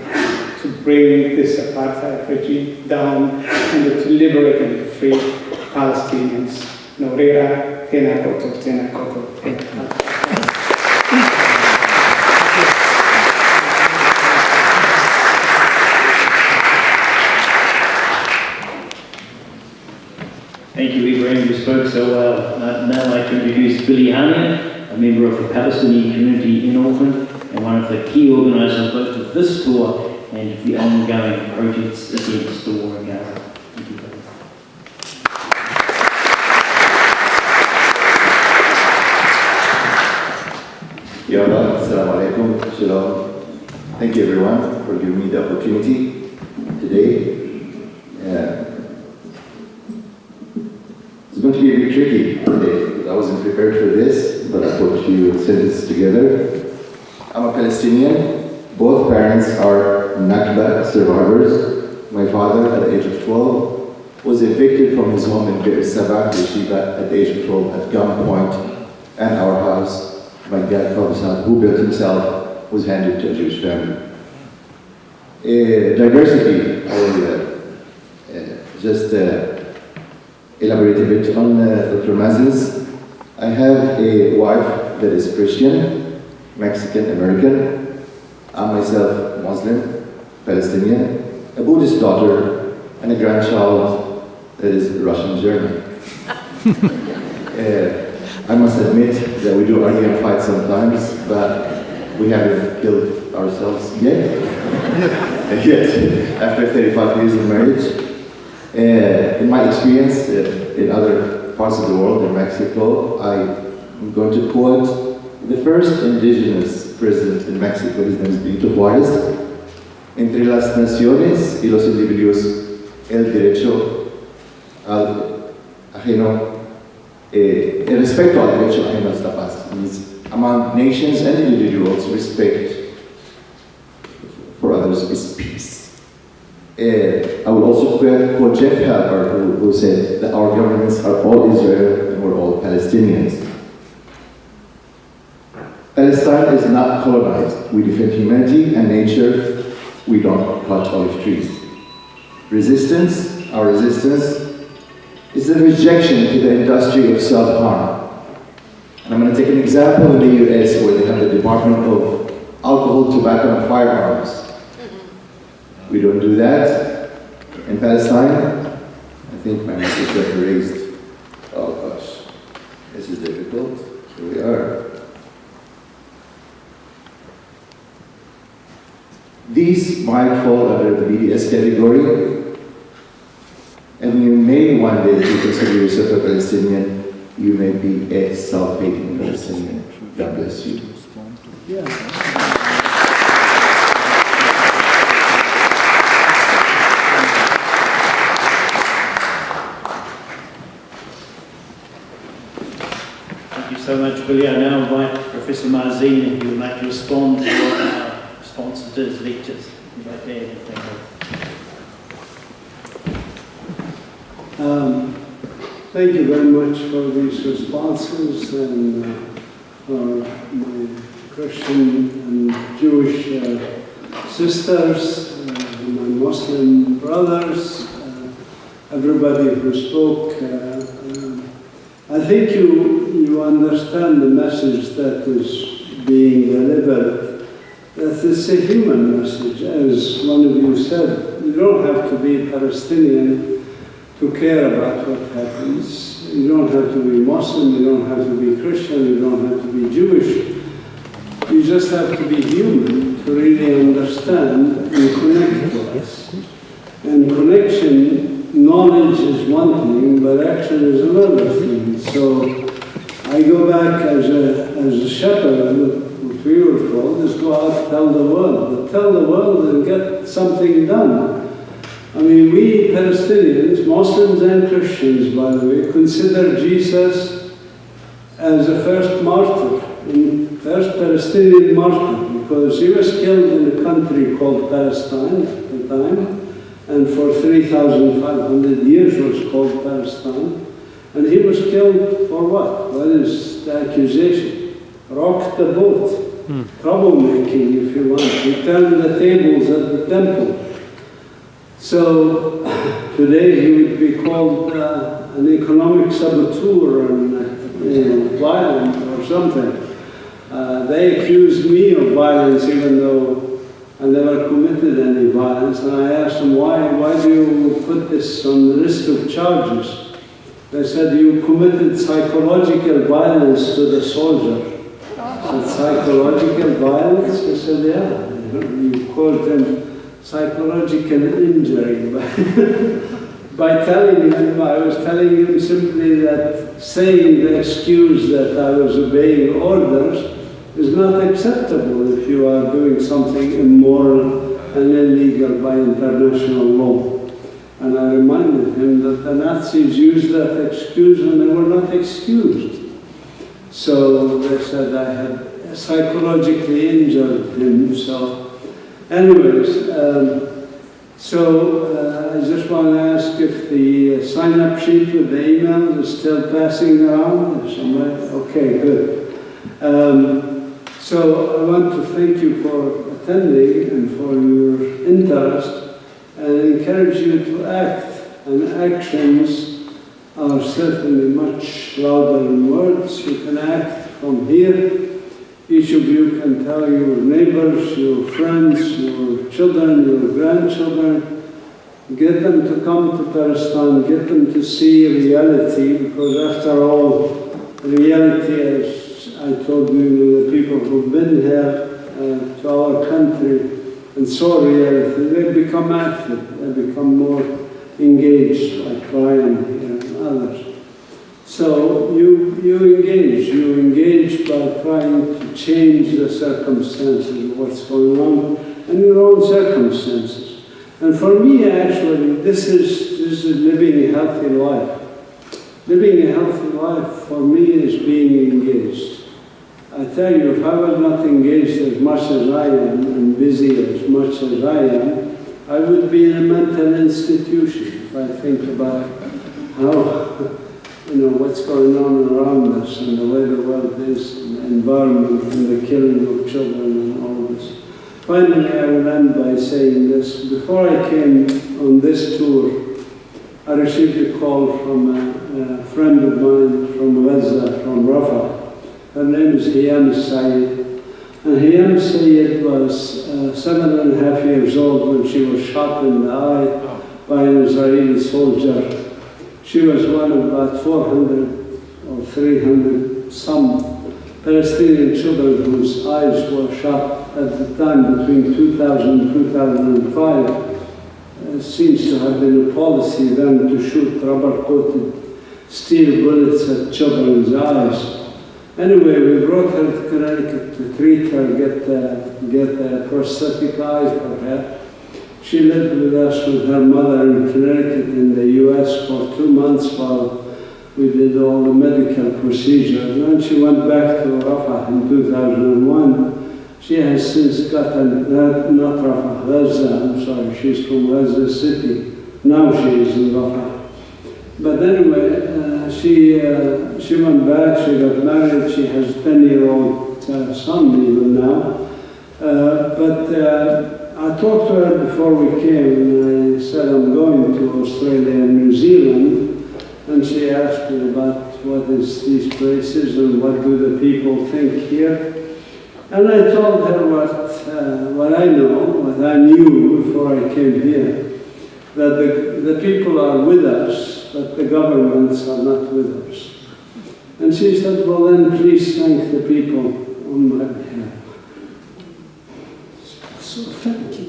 to bring this apartheid regime down and to liberate and free Palestinians. Norera, tena koto, tena koto. Thank you, Ibrahim. You spoke so well. Now I'd like to introduce Billy Hania, a member of the Palestinian community in Auckland and one of the key organisers both of this tour and the ongoing projects against the war in Gaza. Thank you, Billy. Yalla, assalamu alaikum, shalom. Thank you everyone for giving me the opportunity today. It's going to be a bit tricky today because I wasn't prepared for this, but I thought you would send this together. I'm a Palestinian, Both parents are Nakba survivors. My father, at the age of 12, was evicted from his home in Bir Sabak, Yeshiva, at the age of 12 at gunpoint, and our house, my dad, who built himself, was handed to a Jewish family. Diversity, I will just elaborate a bit on Dr. Mazin's. I have a wife that is Christian, Mexican American. I'm myself Muslim, Palestinian, a Buddhist daughter, and a grandchild that is Russian German. I must admit that we do argue and fight sometimes, but we haven't killed ourselves yet. After 35 years of marriage. In my experience in other parts of the world, in Mexico, I'm going to quote the first indigenous president in Mexico. His name is Benito Juárez. Entre las naciones y los individuos, el derecho al ajeno, el respeto al derecho ajeno es la paz. Means among nations and individuals, respect for others is peace. I will also quote Jeff Halper, who said that our governments are all Israel and we're all Palestinians. Palestine is not colonized. We defend humanity and nature. We don't cut olive trees. Our resistance, is the rejection to the industry of self-harm. And I'm going to take an example in the US where they have the Department of Alcohol, Tobacco, and Firearms. We don't do that. In Palestine, I think my message got erased. Oh gosh, this is difficult. Here we are. These might fall under the BDS category, and you may one day, if you consider yourself a Palestinian, you may be a self-hating Palestinian. God bless you. So much, Billy. I now invite Professor Mazin, if you would like to respond to our responses to his lectures. If you'd like to add anything. Thank you very much for these responses and for my Christian and Jewish sisters, my Muslim brothers, everybody who spoke. I think you understand the message that is being delivered, that it's a human message. As one of you said, you don't have to be Palestinian to care about what happens. You don't have to be Muslim, you don't have to be Christian, you don't have to be Jewish. You just have to be human to really understand and connect to us. And connection, knowledge is one thing, but action is another thing. So I go back as a shepherd, what we were told is go out, tell the world. But tell the world and get something done. I mean, we Palestinians, Muslims and Christians, by the way, consider Jesus as the first martyr, first Palestinian martyr, because he was killed in a country called Palestine at the time, and for 3,500 years was called Palestine. And he was killed for what? What is the accusation? Rocked the boat. Troublemaking, if you want. He turned the tables at the temple. So today he would be called an economic saboteur and violent or something. They accused me of violence even though I never committed any violence, and I asked them, why do you put this on the list of charges? They said, you committed psychological violence to the soldier. I said, psychological violence? I said, yeah. You caused him psychological injury by telling him, I was telling him simply that saying the excuse that I was obeying orders is not acceptable if you are doing something immoral and illegal by international law. And I reminded him that the Nazis used that excuse and they were not excused. So they said I had psychologically injured him, so Anyways, so I just want to ask if the sign-up sheet with the email is still passing around. Okay, good. So I want to thank you for attending and for your interest, and encourage you to act. And actions are certainly much louder than words. You can act from here. Each of you can tell your neighbors, your friends, your children, your grandchildren, get them to come to Palestine, get them to see reality, because after all, reality, as I told you, the people who've been here to our country and saw reality, they become active, they become more engaged, like Ryan and others. So you engage by trying to change the circumstances of what's going on and your own circumstances. And for me, actually, this is living a healthy life. Living a healthy life for me is being engaged. I tell you, if I was not engaged as much as I am and busy as much as I am, I would be in a mental institution. If I think about how what's going on around us and the way the world is, and the environment and the killing of children and all this. Finally, I will end by saying this. Before I came on this tour, I received a call from a friend of mine from Gaza, from Rafah. Her name is Hiyam Sayed. And Hiyam Sayed was 7.5 years old when she was shot in the eye by an Israeli soldier. She was one of about 400 or 300 some Palestinian children whose eyes were shot at the time between 2000 and 2005. It seems to have been a policy then to shoot rubber-coated steel bullets at children's eyes. Anyway, we brought her to Connecticut to treat her, get a prosthetic eye for her. She lived with us with her mother in Connecticut in the US for 2 months while we did all the medical procedures. And then she went back to Rafah in 2001. She has since gotten, not Rafah, Gaza, I'm sorry, she's from Gaza City. Now she is in Rafah. But anyway, she went back, she got married, she has a 10-year-old son even now. I talked to her before we came, and I said I'm going to Australia and New Zealand, and she asked me about what is these places and what do the people think here. And I told her what I know, what I knew before I came here, that the people are with us, but the governments are not with us. And she said, well then please thank the people on my behalf. So thank you.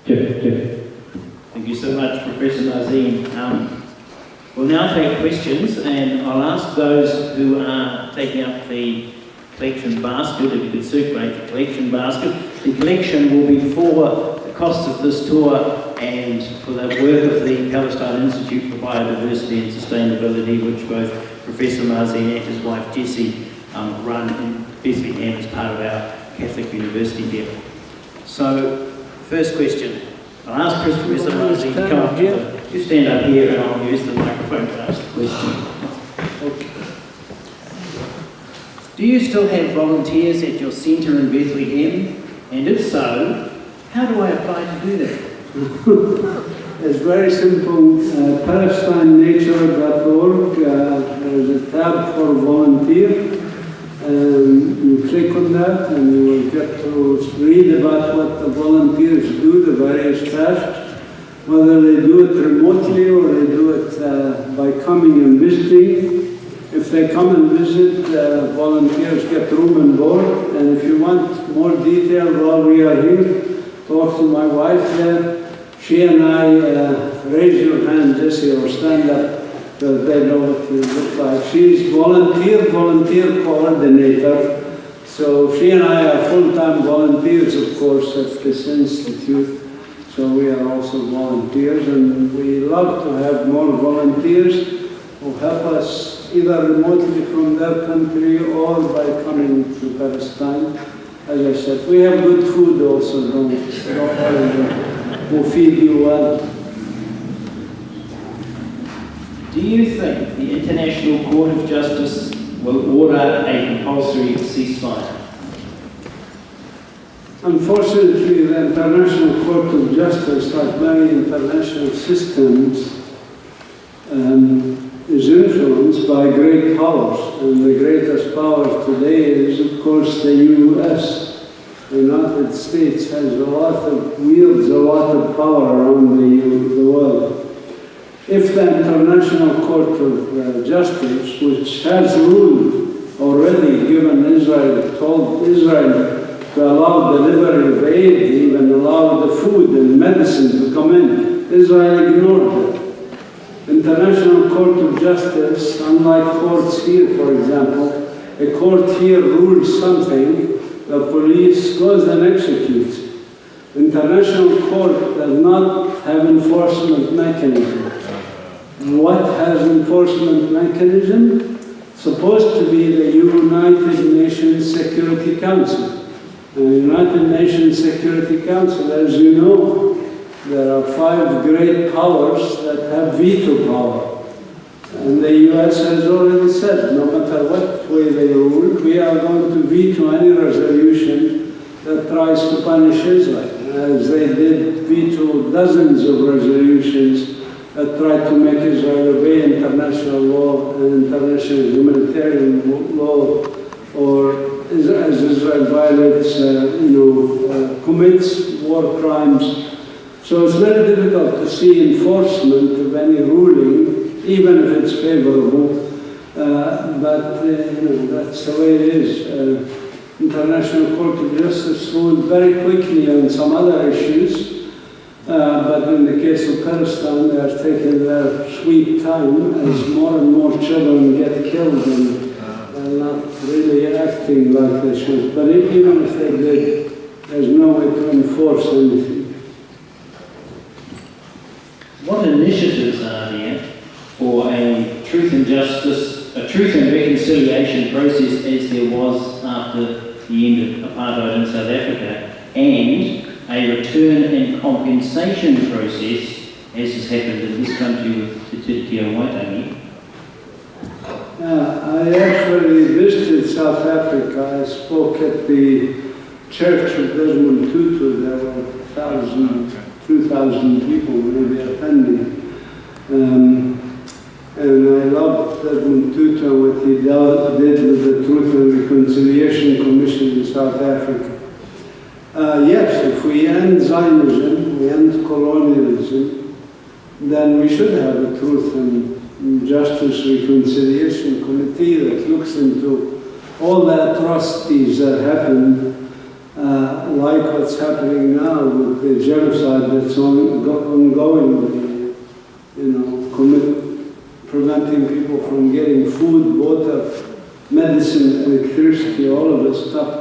Thank you. Thank you so much, Professor Mazin. We'll now take questions, and I'll ask those who are taking up the collection basket, if you could circulate the collection basket. The collection will be for the cost of this tour and for the work of the Palestine Institute for Biodiversity and Sustainability, which both Professor Mazin and his wife Jessie run in Bethlehem as part of our Catholic University here. So, first question. I'll ask Professor Mazin to come up here. You stand up here and I'll use the microphone to ask the question. Okay. Do you still have volunteers at your centre in Bethlehem? And if so, how do I apply to do that? It's very simple. PalestineNature.org. There's a tab for volunteer. You click on that and you will get to read about what the volunteers do, the various tasks, whether they do it remotely or they do it by coming and visiting. If they come and visit, volunteers get room and board. And if you want more detail while we are here, talk to my wife there. She and I, raise your hand, Jesse, or stand up. so they know what you look like. She's volunteer coordinator. So she and I are full-time volunteers, of course, at this institute. So we are also volunteers, and we love to have more volunteers who help us either remotely from their country or by coming to Palestine. As I said, we have good food also, don't worry, we'll feed you well. Do you think the International Court of Justice will order a compulsory ceasefire? Unfortunately, the International Court of Justice, like many international systems, is influenced by great powers. And the greatest power today is, of course, the U.S. The United States wields a lot of power around the world. If the International Court of Justice, which has ruled already, told Israel to allow delivery of aid, even allow the food and medicine to come in, Israel ignored it. International Court of Justice, unlike courts here, for example, a court here rules something, the police goes and executes. International Court does not have enforcement mechanism. What has enforcement mechanism? Supposed to be the United Nations Security Council. The United Nations Security Council, as you know, there are 5 great powers that have veto power. And the US has already said, no matter what way they rule, we are going to veto any resolution that tries to punish Israel, as they did veto dozens of resolutions that tried to make Israel obey international law and international humanitarian law, or as Israel violates, commits war crimes. So it's very difficult to see enforcement of any ruling, even if it's favorable. But that's the way it is. International Court of Justice ruled very quickly on some other issues, but in the case of Palestine, they are taking their sweet time as more and more children get killed and not really acting like they should. But even if they did, there's no way to enforce anything. What initiatives are there for a truth and reconciliation process as there was after the end of apartheid in South Africa, and a return and compensation process as has happened in this country with the Te Tia Waitangi? I actually visited South Africa. I spoke at the church of Desmond Tutu. There were 2,000 people maybe attending. And I loved Desmond Tutu and what he did with the Truth and Reconciliation Commission in South Africa. Yes, if we end Zionism, we end colonialism, then we should have a Truth and Justice Reconciliation Committee that looks into all the atrocities that happened, like what's happening now with the genocide that's ongoing, preventing people from getting food, water, medicine, electricity, all of this stuff.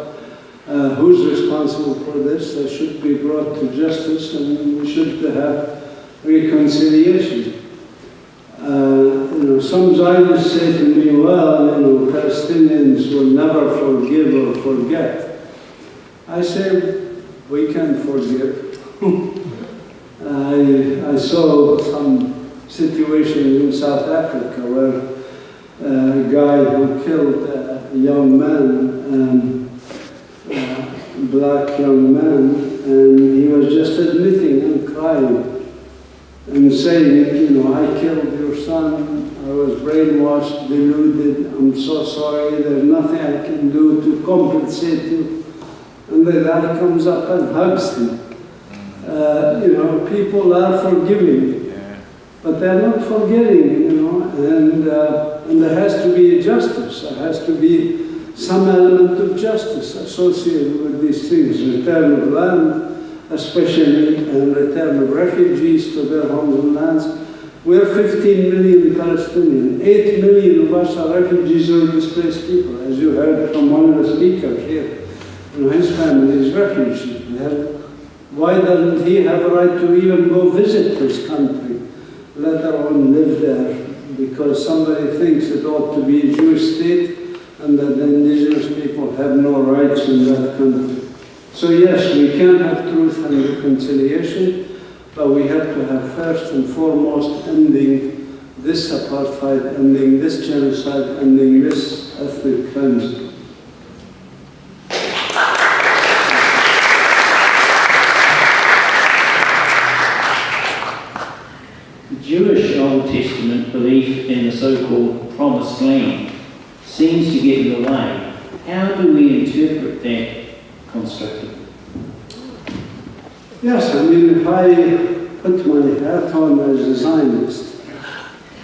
Who's responsible for this? They should be brought to justice, and we should have reconciliation. Some Zionists say to me, well, Palestinians will never forgive or forget. I say, we can forgive. I saw some situations in South Africa where a guy who killed a young man, a black young man, and he was just admitting and crying and saying, I killed your son, I was brainwashed, deluded, I'm so sorry, there's nothing I can do to compensate you. And the guy comes up and hugs him. People are forgiving, but they're not forgetting, and there has to be justice. There has to be some element of justice associated with these things, return of land, especially, and return of refugees to their homes and lands. We're 15 million Palestinians. 8 million of us are refugees or displaced people, as you heard from one of the speakers here. His family is refugees. Why doesn't he have a right to even go visit his country, let alone live there? Because somebody thinks it ought to be a Jewish state and that the indigenous people have no rights in that country. So yes, we can have truth and reconciliation, but we have to have first and foremost ending this apartheid, ending this genocide, ending this ethnic cleansing. Jewish Old Testament belief in the so-called promised land seems to get in the way. How do we interpret that constructively? Yes, I mean, if I put my hat on as a Zionist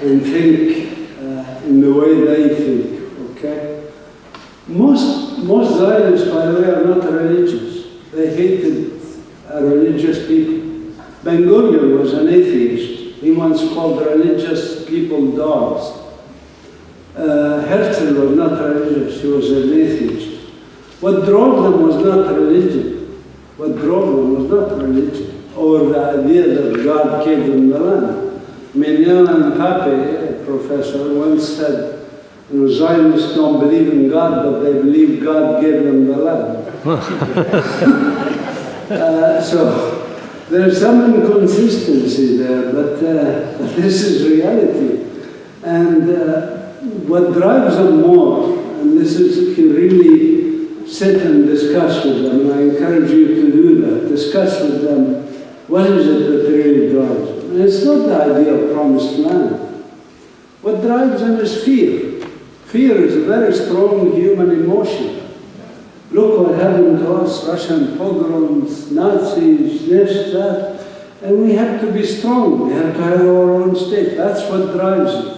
and think in the way they think, okay? Most Zionists, by the way, are not religious. They hated religious people. Ben-Gurion was an atheist. He once called religious people dogs. Herzl was not religious, he was an atheist. What drove them was not religion. What drove them was not religion, or the idea that God gave them the land. Mignon and Pape, a professor, once said, Zionists don't believe in God, but they believe God gave them the land. So there's some inconsistency there, but this is reality. And what drives them more, and this is, if you really sit and discuss with them, and I encourage you to do that, discuss with them, what is it that really drives them? And it's not the idea of promised land. What drives them is fear. Fear is a very strong human emotion. Look what happened to us, Russian pogroms, Nazis, this, that. And we have to be strong. We have to have our own state. That's what drives it.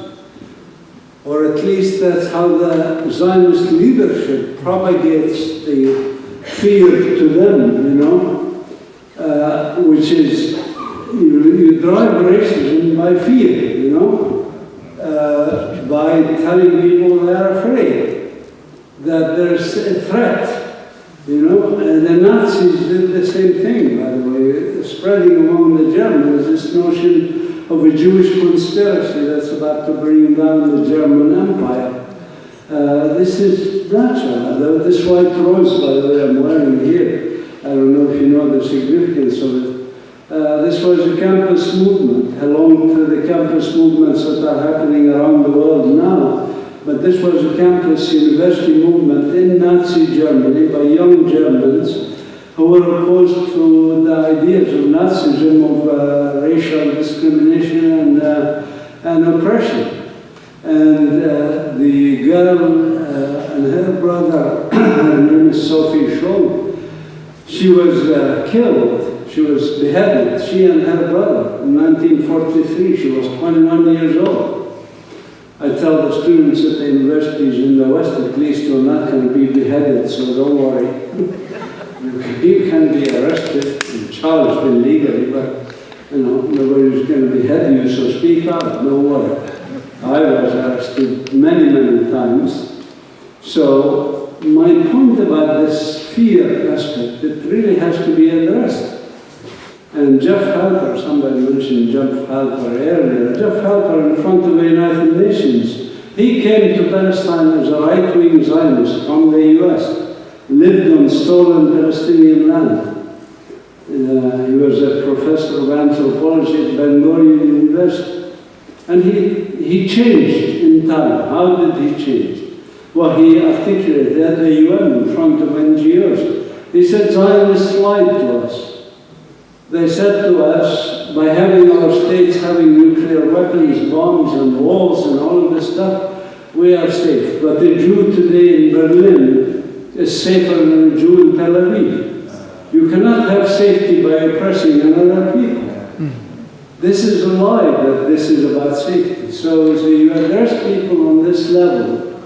Or at least that's how the Zionist leadership propagates the fear to them, you know, which is, you drive racism by fear, you know, by telling people they're afraid, that there's a threat, you know. And the Nazis did the same thing, by the way, spreading among the Germans this notion of a Jewish conspiracy that's about to bring down the German Empire. This is natural. This white rose, by the way, I'm wearing here, I don't know if you know the significance of it. This was a campus movement, along to the campus movements that are happening around the world now. But this was a campus university movement in Nazi Germany by young Germans who were opposed to the ideas of Nazism, of racial discrimination and oppression. And the girl and her brother, her name is Sophie Scholl, she was killed. She was beheaded, she and her brother, in 1943. She was 21 years old. I tell the students at the universities in the West, at least, you're not going to be beheaded, so don't worry. You can be arrested and charged illegally, but you know, nobody's going to behead you, so speak out, don't worry. I was arrested many, many times. So my point about this fear aspect, it really has to be addressed. And Jeff Halper, somebody mentioned Jeff Halper earlier. Jeff Halper, in front of the United Nations, he came to Palestine as a right-wing Zionist from the US, lived on stolen Palestinian land. He was a professor of anthropology at Ben-Gurion University. And he changed in time. How did he change? Well, he articulated at the UN in front of NGOs. He said, Zionists lied to us. They said to us, by having our states having nuclear weapons, bombs and walls and all of this stuff, we are safe. But the Jew today in Berlin is safer than a Jew in Tel Aviv. You cannot have safety by oppressing another people. This is a lie that this is about safety. So you address people on this level,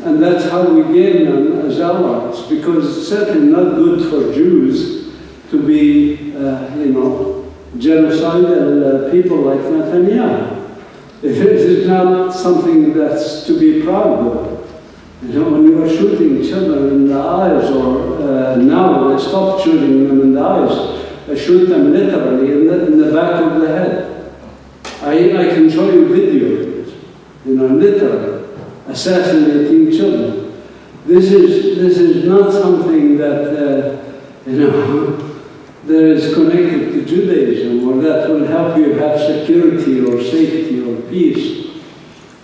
and that's how we gain them as allies, because it's certainly not good for Jews to be, genocidal people like Netanyahu. It is not something that's to be proud of. You know, when you are shooting children in the eyes, or now they stop shooting them in the eyes, they shoot them literally in the back of the head. I can show you video of it, you know, literally assassinating children. This is not something that, you know, that is connected to Judaism or that will help you have security or safety or peace.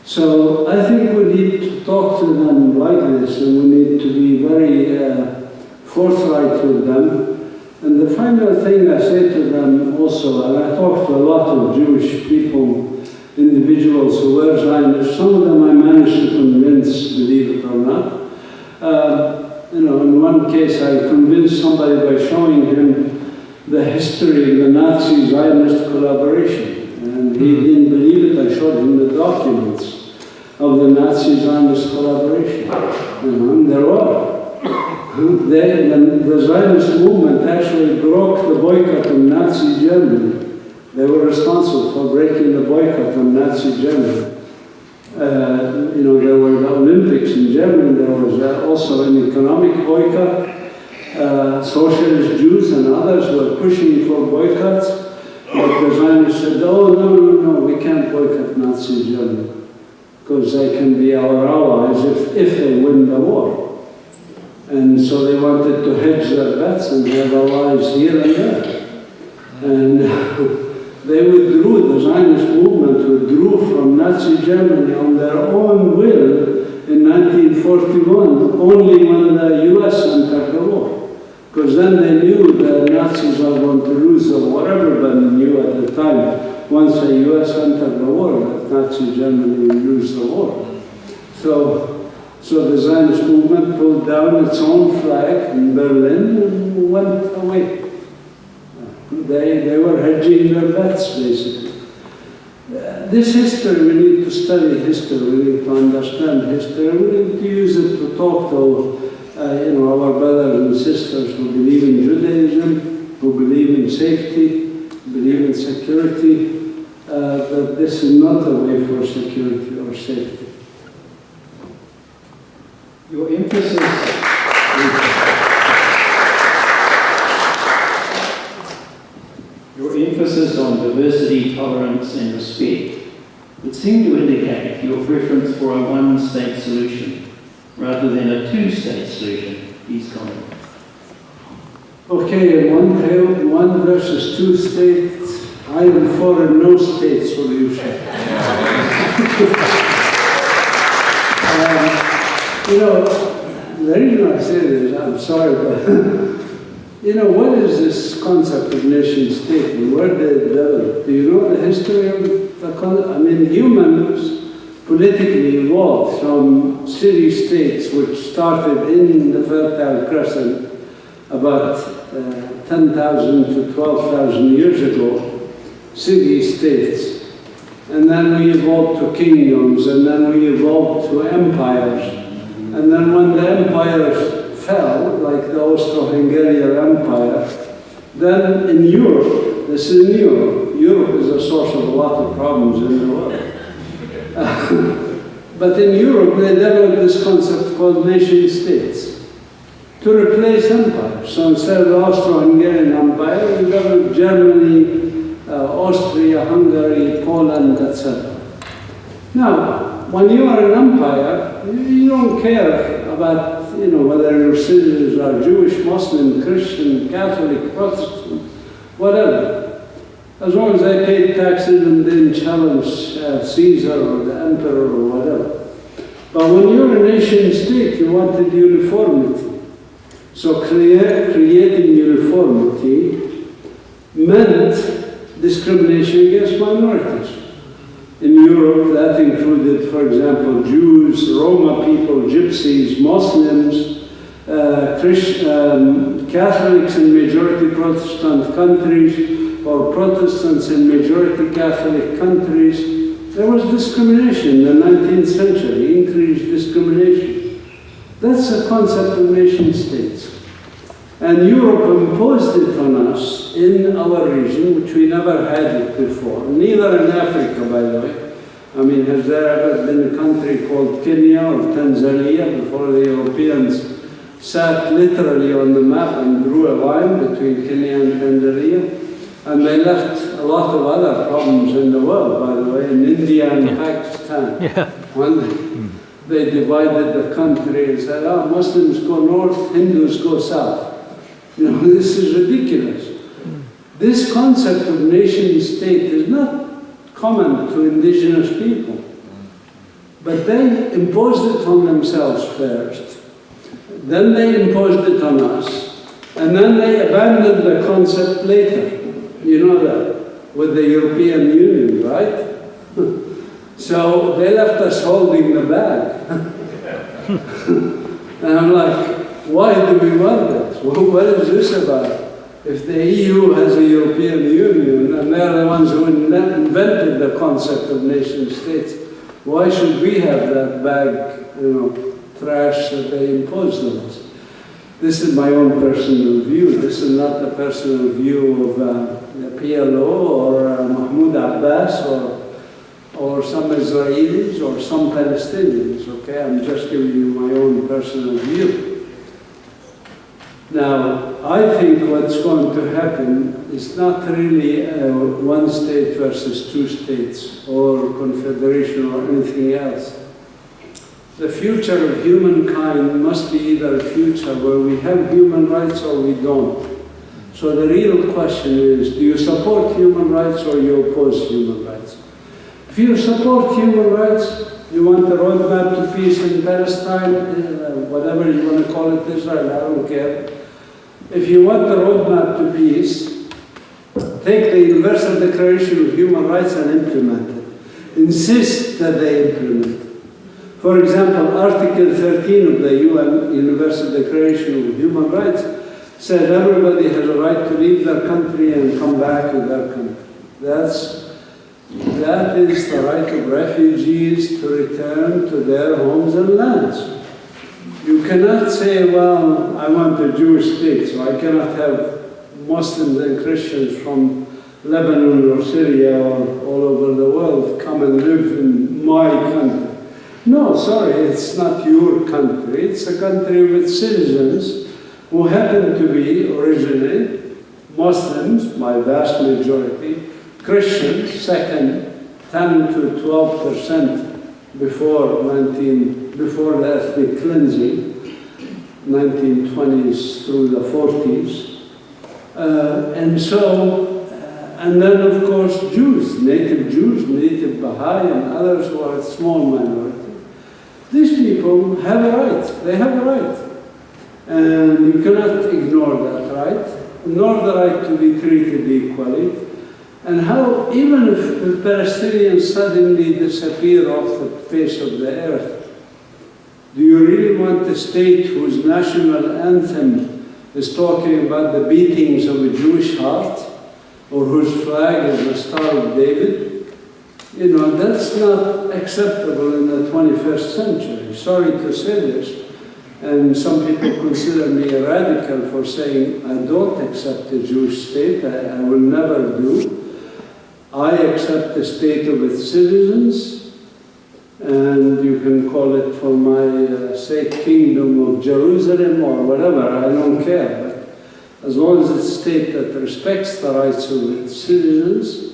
So I think we need to talk to them like this, and we need to be very forthright with them. And the final thing I say to them also, and I talk to a lot of Jewish people, individuals who were Zionists, some of them I managed to convince, believe it or not. You know, in one case I convinced somebody by showing him the history of the Nazi-Zionist collaboration. And he didn't believe it. I showed him the documents of the Nazi-Zionist collaboration. You know, and there were. The Zionist movement actually broke the boycott of Nazi Germany. They were responsible for breaking the boycott of Nazi Germany. You know, there were the Olympics in Germany. There was also an economic boycott. Socialist Jews and others were pushing for boycotts, but the Zionists said, oh, no, we can't boycott Nazi Germany, because they can be our allies if they win the war. And so they wanted to hedge their bets and have allies here and there. And they withdrew, the Zionist movement withdrew from Nazi Germany on their own will in 1941, only when the US entered the war. Because then they knew the Nazis were going to lose the war. Everybody knew at the time, once the US entered the war, that Nazi Germany would lose the war. So the Zionist movement pulled down its own flag in Berlin and went away. They were hedging their bets, basically. This history, we need to study history, we need to understand history, we need to use it to talk to you know, our brothers and sisters who believe in Judaism, who believe in safety, believe in security, that this is not a way for security or safety. Your emphasis on diversity, tolerance, and respect would seem to indicate your preference for a one-state solution rather than a two-state solution. Please comment. Okay, one versus two states. I am for a no-state solution. You know, the reason I say this, I'm sorry, but you know, what is this concept of nation-state and where did it develop? Do you know the history of the concept? I mean, humans politically evolved from city-states, which started in the Fertile Crescent about 10,000 to 12,000 years ago, city-states. And then we evolved to kingdoms, and then we evolved to empires. And then when the empires fell, like the Austro-Hungarian Empire, then in Europe, this is in Europe, Europe is a source of a lot of problems in the world. But in Europe, they developed this concept called nation-states to replace empires. So instead of the Austro-Hungarian Empire, we developed Germany, Austria, Hungary, Poland, etc. Now, when you are an empire, you don't care about, you know, whether your citizens are Jewish, Muslim, Christian, Catholic, Protestant, whatever. As long as they paid taxes and didn't challenge Caesar or the emperor or whatever. But when you're a nation state, you wanted uniformity. So creating uniformity meant discrimination against minorities. In Europe, that included, for example, Jews, Roma people, Gypsies, Muslims, Catholics in majority Protestant countries, or Protestants in majority Catholic countries. There was discrimination in the 19th century, increased discrimination. That's the concept of nation states. And Europe imposed it on us in our region, which we never had it before, neither in Africa, by the way. I mean, has there ever been a country called Kenya or Tanzania before the Europeans sat literally on the map and drew a line between Kenya and Tanzania? And they left a lot of other problems in the world, by the way, in India and Pakistan. When they divided the country and said, oh, Muslims go north, Hindus go south. You know, this is ridiculous. This concept of nation-state is not common to indigenous people. But they imposed it on themselves first. Then they imposed it on us. And then they abandoned the concept later. You know that, with the European Union, right? So they left us holding the bag. And I'm like, why do we want this? Well, what is this about? If the EU has a European Union, and they're the ones who invented the concept of nation states, why should we have that bag, you know, trash that they imposed on us? This is my own personal view. This is not the personal view of the PLO or Mahmoud Abbas or some Israelis or some Palestinians, okay? I'm just giving you my own personal view. Now, I think what's going to happen is not really one state versus two states or confederation or anything else. The future of humankind must be either a future where we have human rights or we don't. So the real question is, do you support human rights or you oppose human rights? If you support human rights, you want the roadmap to peace in Palestine, whatever you want to call it, Israel, I don't care. If you want the roadmap to peace, take the Universal Declaration of Human Rights and implement it. Insist that they implement it. For example, Article 13 of the UN Universal Declaration of Human Rights said everybody has a right to leave their country and come back to their country. That is the right of refugees to return to their homes and lands. You cannot say, well, I want a Jewish state, so I cannot have Muslims and Christians from Lebanon or Syria or all over the world come and live in my country. No, sorry, it's not your country. It's a country with citizens who happen to be originally Muslims, my vast majority, Christians, second, 10 to 12% before the ethnic cleansing, 1920s through the 40s. And then of course Jews, native Baha'i and others who are a small minority. These people have a right, they have a right. And you cannot ignore that right, nor the right to be treated equally. And how, even if the Palestinians suddenly disappear off the face of the earth, do you really want a state whose national anthem is talking about the beatings of a Jewish heart, or whose flag is the Star of David? You know, that's not acceptable in the 21st century. Sorry to say this, and some people consider me a radical for saying I don't accept a Jewish state, I will never do. I accept the state of its citizens, and you can call it, for my sake, Kingdom of Jerusalem or whatever, I don't care. But as long as it's a state that respects the rights of its citizens,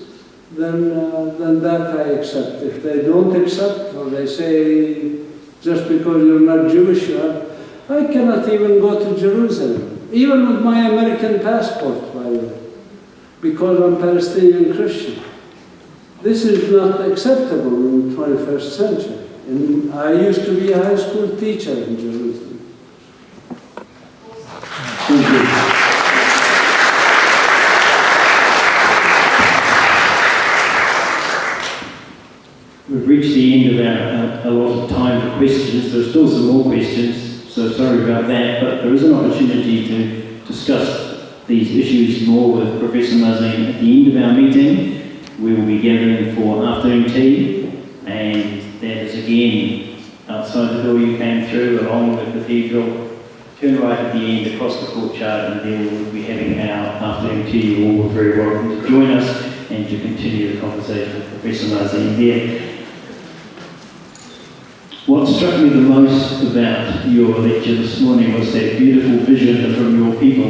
then that I accept. If they don't accept, or they say, just because you're not Jewish, I cannot even go to Jerusalem, even with my American passport, by the way, because I'm Palestinian Christian. This is not acceptable in the 21st century. And I used to be a high school teacher in Jerusalem. Thank you. We've reached the end of our allotted time for questions. There are still some more questions, so sorry about that, but there is an opportunity to discuss these issues more with Professor Mazin at the end of our meeting. We will be gathering for afternoon tea, and that is again outside the door you came through, along the cathedral. Turn right at the end across the courtyard, and there we'll be having our afternoon tea. You all are very welcome to join us and to continue the conversation with Professor Mazin there. struck me the most about your lecture this morning was that beautiful vision from your people.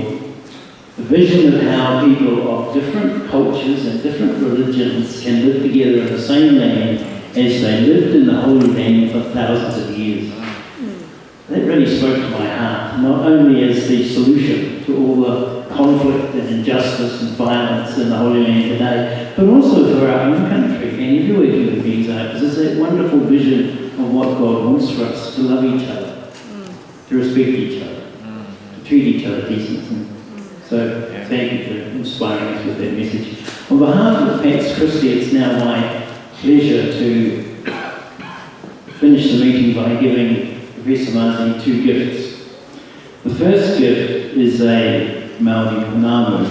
The vision of how people of different cultures and different religions can live together in the same land as they lived in the Holy Land for thousands of years. That really spoke to my heart, not only as the solution to all the conflict and injustice and violence in the Holy Land today, but also for our own country and everywhere human beings are, because it's that wonderful vision of what God wants for us, to love each other, to respect each other, to treat each other decently. So thank you for inspiring us with that message. On behalf of Pax Christi, it's now my pleasure to finish the meeting by giving Professor Mazin two gifts. The first gift is a Maori punamu,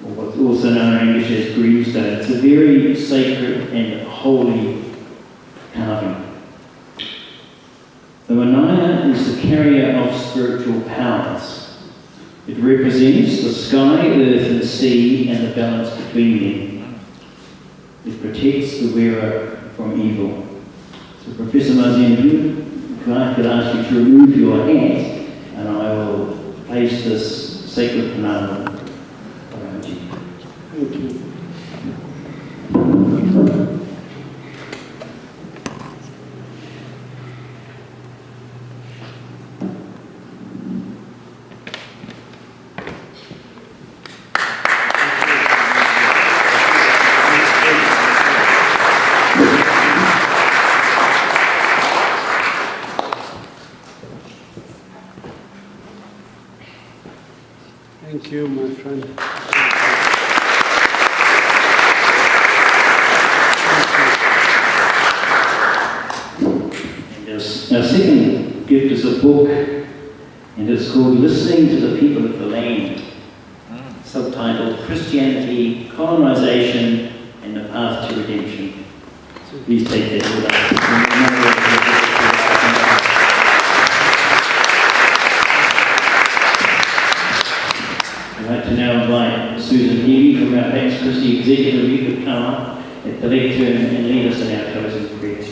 or what's also known in English as greenstone. It's a very sacred and holy carving. The manaya is the carrier of spiritual powers. It represents the sky, earth and sea and the balance between them. It protects the wearer from evil. So Professor Mazin, if I could ask you to remove your hat, and I will place this sacred punamu around you. Thank you. Thank you, my friend. Our second gift is a book, and it's called Listening to the People of the Land, subtitled Christianity, Colonization, and the Path to Redemption. So please take that with us. I'd like to now invite Susan Healy from our Pax Christi Executive. You could come up at the lectern and lead us in our closing prayers.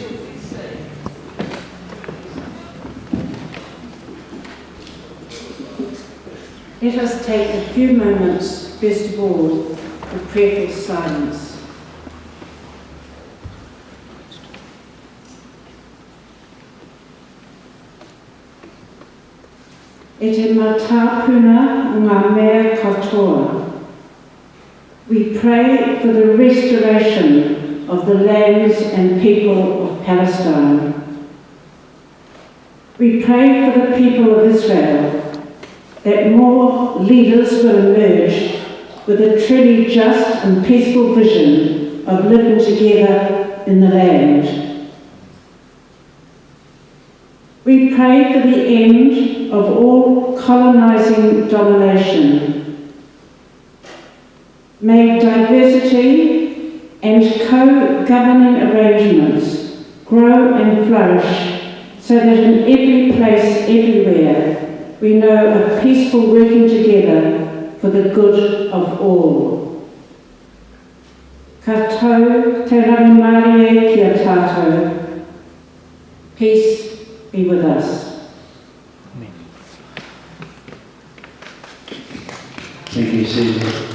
Let us take a few moments, first of all, for prayerful silence. E te mātāpuna ngā mea katoa. We pray for the restoration of the lands and people of Palestine. We pray for the people of Israel, that more leaders will emerge with a truly just and peaceful vision of living together in the land. We pray for the end of all colonising domination. May diversity and co-governing arrangements grow and flourish so that in every place, everywhere, we know of peaceful working together for the good of all. Ka tau te rangimarie ki a tātou. Peace be with us. Amen. Thank you, Susan.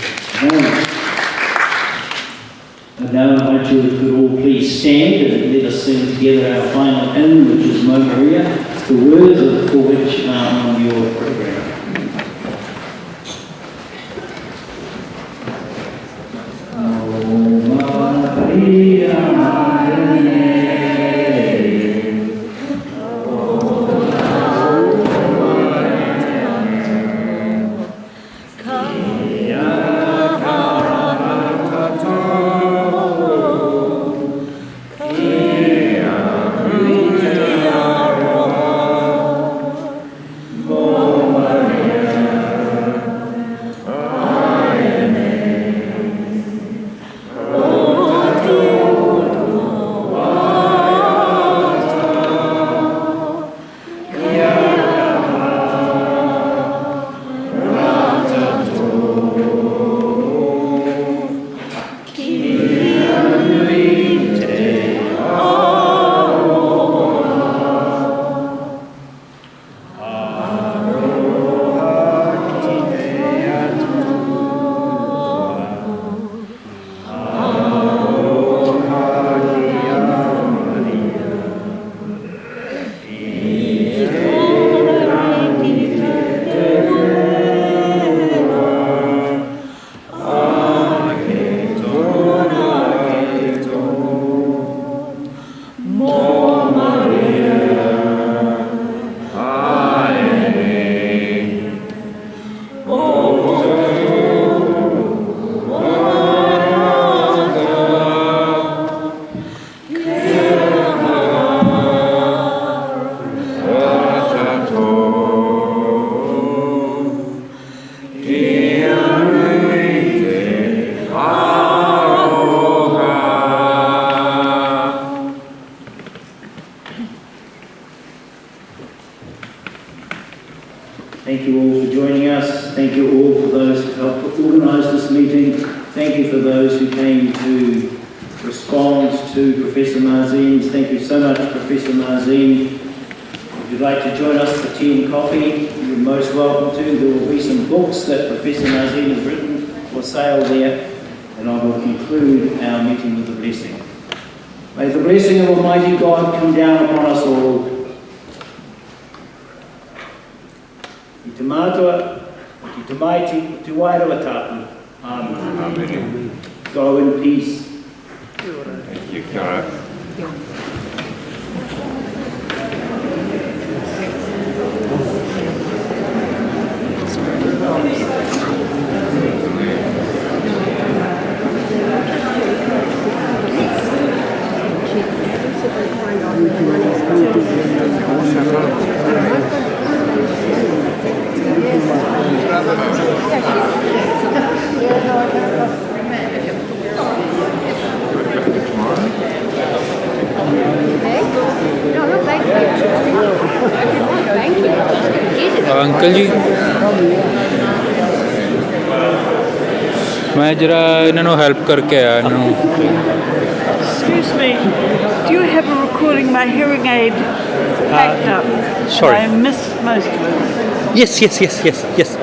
And now I invite you, if you could all please stand and let us sing together our final hymn, which is Mo Maria, the words of for which are on your program. Oh, Maria. Maria. Thank you all for joining us. Thank you all for those who helped organise this meeting. Thank you for those who came to respond to Professor Mazin. Thank you so much, Professor Mazin. If you'd like to join us for tea and coffee, you're most welcome to. There will be some books that Professor Mazin has written for sale there, and I will conclude our meeting with a blessing. May the blessing of Almighty God come down upon us all. I te mātua, I te tamaiti, I te wairua tāpu. Amen. Go in peace. Thank you, Kia ora. Uncle ji मैं जरा इन्हों help करके आया इन्हों Excuse me, do you have a recording? My hearing aid packed up. sorry. I missed most of it. yes